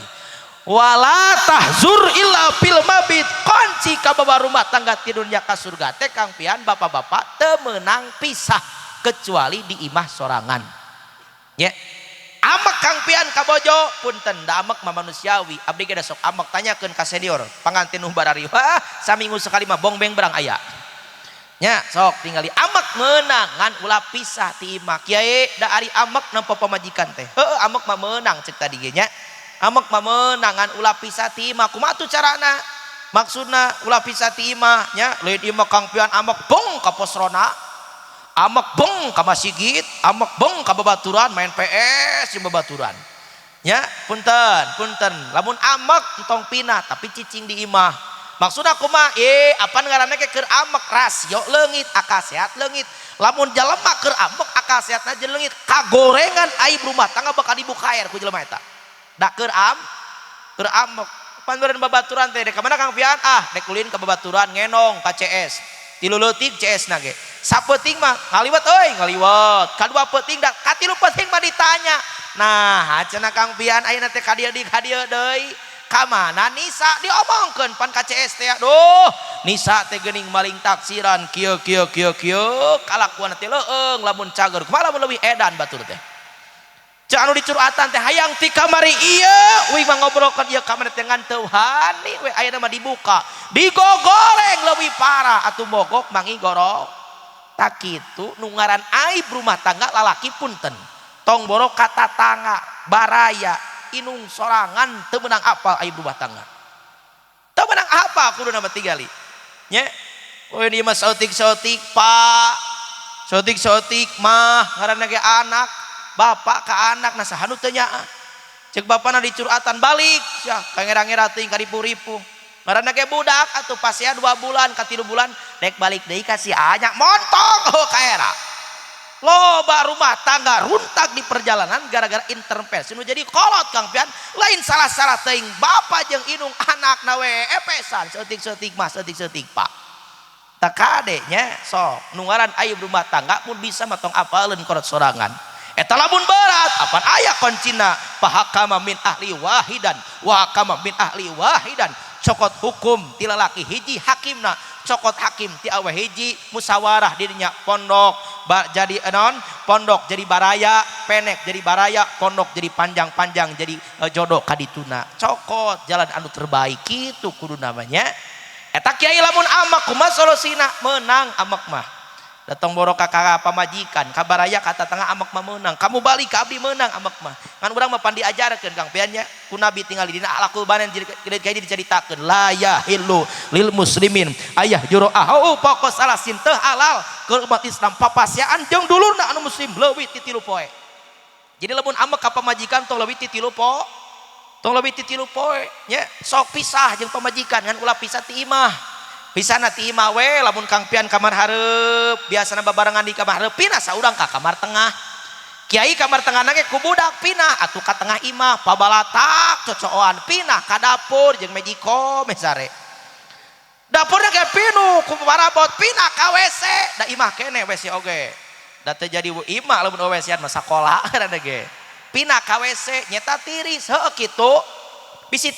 wala tahzur illa fil mabit kunci ka baba rumah tangga tidurnya ka surga teh Kang Pian bapak-bapak teu meunang pisah kecuali di imah sorangan nya amek Kang Pian ka bojo punten da amek mah manusiawi abdi ge da sok amek tanyakeun ka senior pangantin nu barari wah saminggu sekali mah bongbeng berang aya nya sok tinggali amak menang ngan ulah pisah ti imah kiai da ari amak nampa pamajikan teh heuh amak mah menang cek tadi ge nya amak mah menang ngan ulah pisah ti imah kumaha tuh carana maksudna ulah pisah ti imah nya lain imah kang pian amak bong ka posrona amak bong ka masjid amak bong ka babaturan main PS di babaturan nya punten lamun amak entong pinah tapi cicing di imah maksudnya kumaha apa ngaranna ge keur amek rasio leungit akal sehat leungit lamun jalema keur amek akal sehatna jeung leungit kagorengan aib rumah tangga bakal dibuka air ku jelema eta da keur amek pan beureun babaturan teh dek ka mana Kang Pian dek ulin ka babaturan ngenong ka CS tilu leutik CS na ge sapeuting mah ngaliwat euy ngaliwat kadua peuting da katilu peuting mah ditanya nah cenah Kang Pian ayeuna teh ka dieu deui kamana Nisa diomongkeun pan ka CS teh aduh Nisa teh geuning maling taksiran kieu kalakuan teh leueung lamun cager kumaha lamun leuwih edan batur teh cek anu dicuratan teh hayang ti kamari ieu uing mah ngobrolkeun ieu kamari teh ngan teu hani we ayeuna mah dibuka digogoreng leuwih parah atuh mogok mangi gorok tak kitu nu ngaran aib rumah tangga lalaki punten tong borok kata tangga baraya inung sorangan teu meunang apal aib rumah tangga teu meunang apa kudu nama tigali nya we ieu mah sautik-sautik pak sautik-sautik mah ngaranna ge anak bapak ka anak nah sahanu teu nyaa cek bapana dicuratan balik sia kangera-ngera teuing ka ripu-ripu ngaranna ge budak atuh pasea 2 bulan ka 3 bulan dek balik deui ka si anya montong ka era loba rumah tangga runtak di perjalanan gara-gara intervensi nu jadi kolot Kang Pian lain salah-salah teuing bapa jeung inung anak na we epesan seutik-seutik mah seutik-seutik pak tak kade nya sok nu ngaran aib rumah tangga mun bisa mah tong apaleun korot sorangan eta lamun berat apan aya kuncina pahakama min ahli wahidan wa hakama min ahli wahidan cokot hukum ti lalaki hiji hakimna cokot hakim ti awe hiji musyawarah dirinya pondok jadi non pondok jadi baraya penek jadi baraya pondok jadi panjang-panjang jadi jodoh kadituna cokot jalan anu terbaik itu kudu namanya eta kiai lamun amak kumaha solusina menang amak mah datang borok ka pamajikan ka baraya kata tengah amak mah menang kamu balik ka abdi menang amak mah kan urang mah pan diajarkeun Kang Pian nya ku nabi tinggal dina alakul banan jadi diceritakeun la yahillu lil muslimin ayah juro ahau pokok salasin teu halal ke umat Islam papasiaan jeung dulurna anu muslim leuwih ti 3 poe jadi lamun amak ka pamajikan tong leuwih ti 3 poe nya sok pisah jeung pamajikan ngan ulah pisah ti imah pisana ti imah we lamun Kang Pian kamar hareup biasana babarengan di kamar hareup pinah saurang ka kamar tengah kiai kamar tengah ge ku budak pinah atuh ka tengah imah pabalatak cocokan pinah ka dapur jeung megiko mesare dapurna ge pinuh ku parabot pinah ka WC da imah kene WC oge da teu jadi imah lamun WC-an mah sakola kana ge pinah ka WC nyeta tiris heuh kitu bisi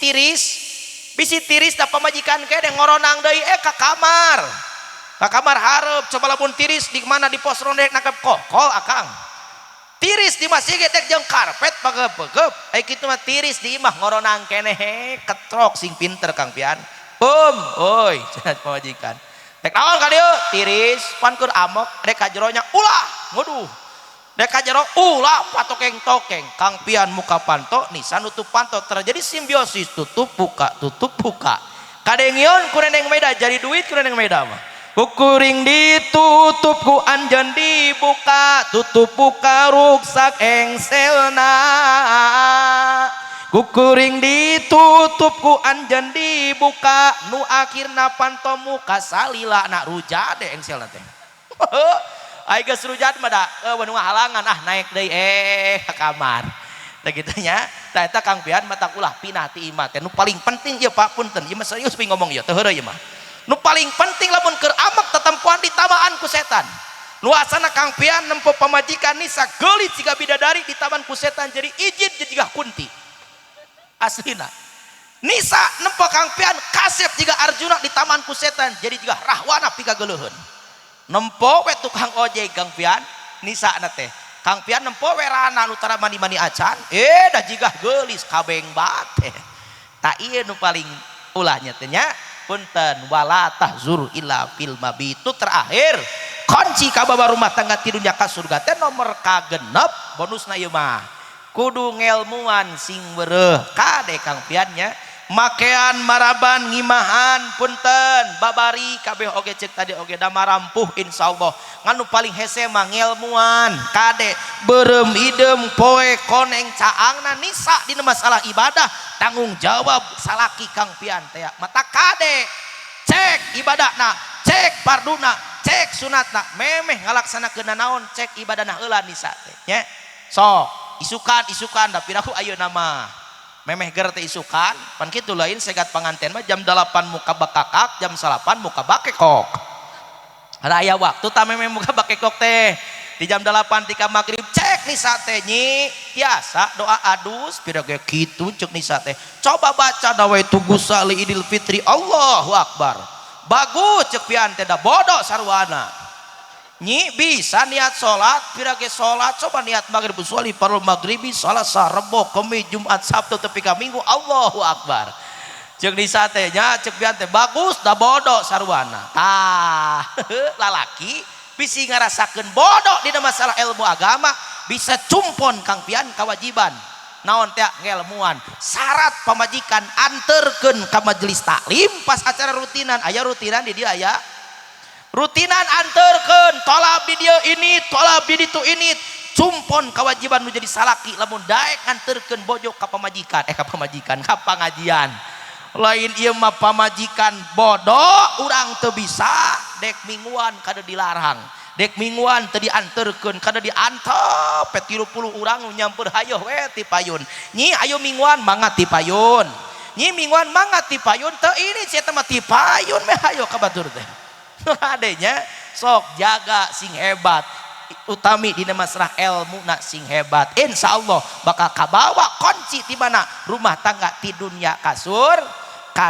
tiris da pamajikan ke deng ngoronang deui ka kamar hareup coba lamun tiris di mana di pos ronde nangkep kokol akang tiris di masjid dek jeung karpet pageup-pageup kitu mah tiris di imah ngoronang keneh ketrok sing pinter Kang Pian oi cenah pamajikan dek naon ka dieu tiris pan keur amok dek ka jeronya ulah nguduh dek ka jero ulah patokeng-tokeng Kang Pian muka panto Nisa nutup panto terjadi simbiosis tutup buka kadengieun ku Neneng Meda jadi duit ku Neneng Meda mah kukuring ditutup ku anjeun dibuka tutup buka ruksak engselna kukuring ditutup ku anjeun dibuka nu akhirna panto muka salila na rujade engselna teh ai geus rujat mah da nu halangan naik deui ka kamar da kitu nya tah eta Kang Pian mah tak ulah pinah ti imah teh nu paling penting ieu Pak punten ieu mah serius pi ngomong ieu teu heureuy ieu mah nu paling penting lamun keur amek tetempuan ditamaan ku setan nu asana Kang Pian nempo pamajikan Nisa geulit siga bidadari ditaman ku setan jadi ijid jiga Kunti aslina Nisa nempo Kang Pian kasep jiga Arjuna ditaman ku setan jadi jiga Rahwana pigageuleun nempo we tukang ojek Kang Pian Nisa na teh Kang Pian nempo we rana nu tara mani-mani acan da jigah geulis kabeng bat teh tak ieu nu paling ulahnya teh nya punten wala tahzur illa fil mabit. Itu terakhir kunci kababa rumah tangga ti dunya ka surga teh nomor kagenep bonusna ieu mah kudu ngelmuan sing beureuh kade Kang Piannya makean maraban ngimahan punten babari kabeh oge cek tadi oge da marampuh insyaallah nganu paling hese mah ngelmuan kade beureum idem poe koneng caangna nisa dina masalah ibadah tanggung jawab salaki Kang Pian teh mata kade cek ibadahna cek parduna cek sunatna memeh ngalaksanakeun naon cek ibadahna heula nisa teh nya sok isukan da pirahu ayeuna mah memeh ger teh isukan pan kitu lain segat panganten mah jam 8 muka bakakak jam 8 muka bakekok ada aya waktu ta memeh muka bakekok teh di jam 8 tika magrib cek nisa teh nyi biasa doa adus pirage kitu cek nisa teh coba baca dawe tugu sali idul fitri Allahu akbar bagus cek pian teh da bodoh sarwana nyi bisa niat sholat pirage sholat coba niat maghrib sholli parul maghribi sholat sarebo kemis jumat sabtu tepi ka minggu Allahu akbar cek nisa teh nya cek pian teh bagus da bodoh sarwana tah lalaki bisi ngarasakeun bodoh dina masalah ilmu agama bisa cumpon Kang Pian kewajiban naon teh ngelmuan syarat pamajikan anterkeun ka majelis taklim pas acara rutinan aya rutinan di dia aya rutinan anterkeun tolab di dia ini tolab di ditu ini cumpon kewajiban nu jadi salaki lamun daek anterkeun bojo ka pamajikan ka pangajian lain ieu mah pamajikan bodoh urang teu bisa dek mingguan kada dilarang dek mingguan teu dianterkeun kada diantep 30 urang nu nyamper hayo we ti payun nyi ayo mingguan mangga ti payun nyi mingguan mangga ti payun teu ini sia teh mah ti payun meh hayo ka batur teh adenya sok jaga sing hebat utami dina masalah ilmu na sing hebat insyaallah bakal kabawa kunci ti mana rumah tangga ti dunya ka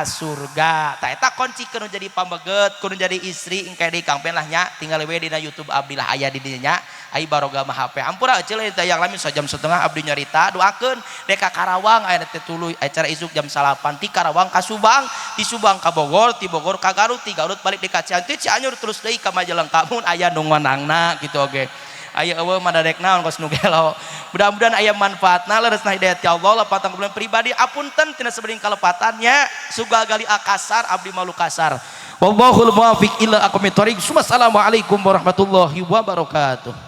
surga tah eta kunci kudu jadi pambeget kudu jadi istri engke di Kang Pian lah nya tinggal we dina YouTube abdi lah aya di dinya nya ai baroga mah HP ampura euceul teh yang lamin sajam setengah abdi nyarita doakeun dek ka Karawang aya teh tuluy acara isuk jam 8 ti Karawang ka Subang di Subang ka Bogor ti Bogor ka Garut ti Garut balik di Cianjur Cianjur terus deui ka Majalengka mun aya nu ngonangna gitu oge aya eueuh madadek naon kos nu gelo mudah-mudahan aya manfaatna leresna hidayah ti Allah lepatan kebulan pribadi apunten tina sabeuring kalepatannya sugal gali akasar abdi malu kasar wallahul muwaffiq ila aqwamit thoriq. Assalamualaikum warahmatullahi wabarakatuh.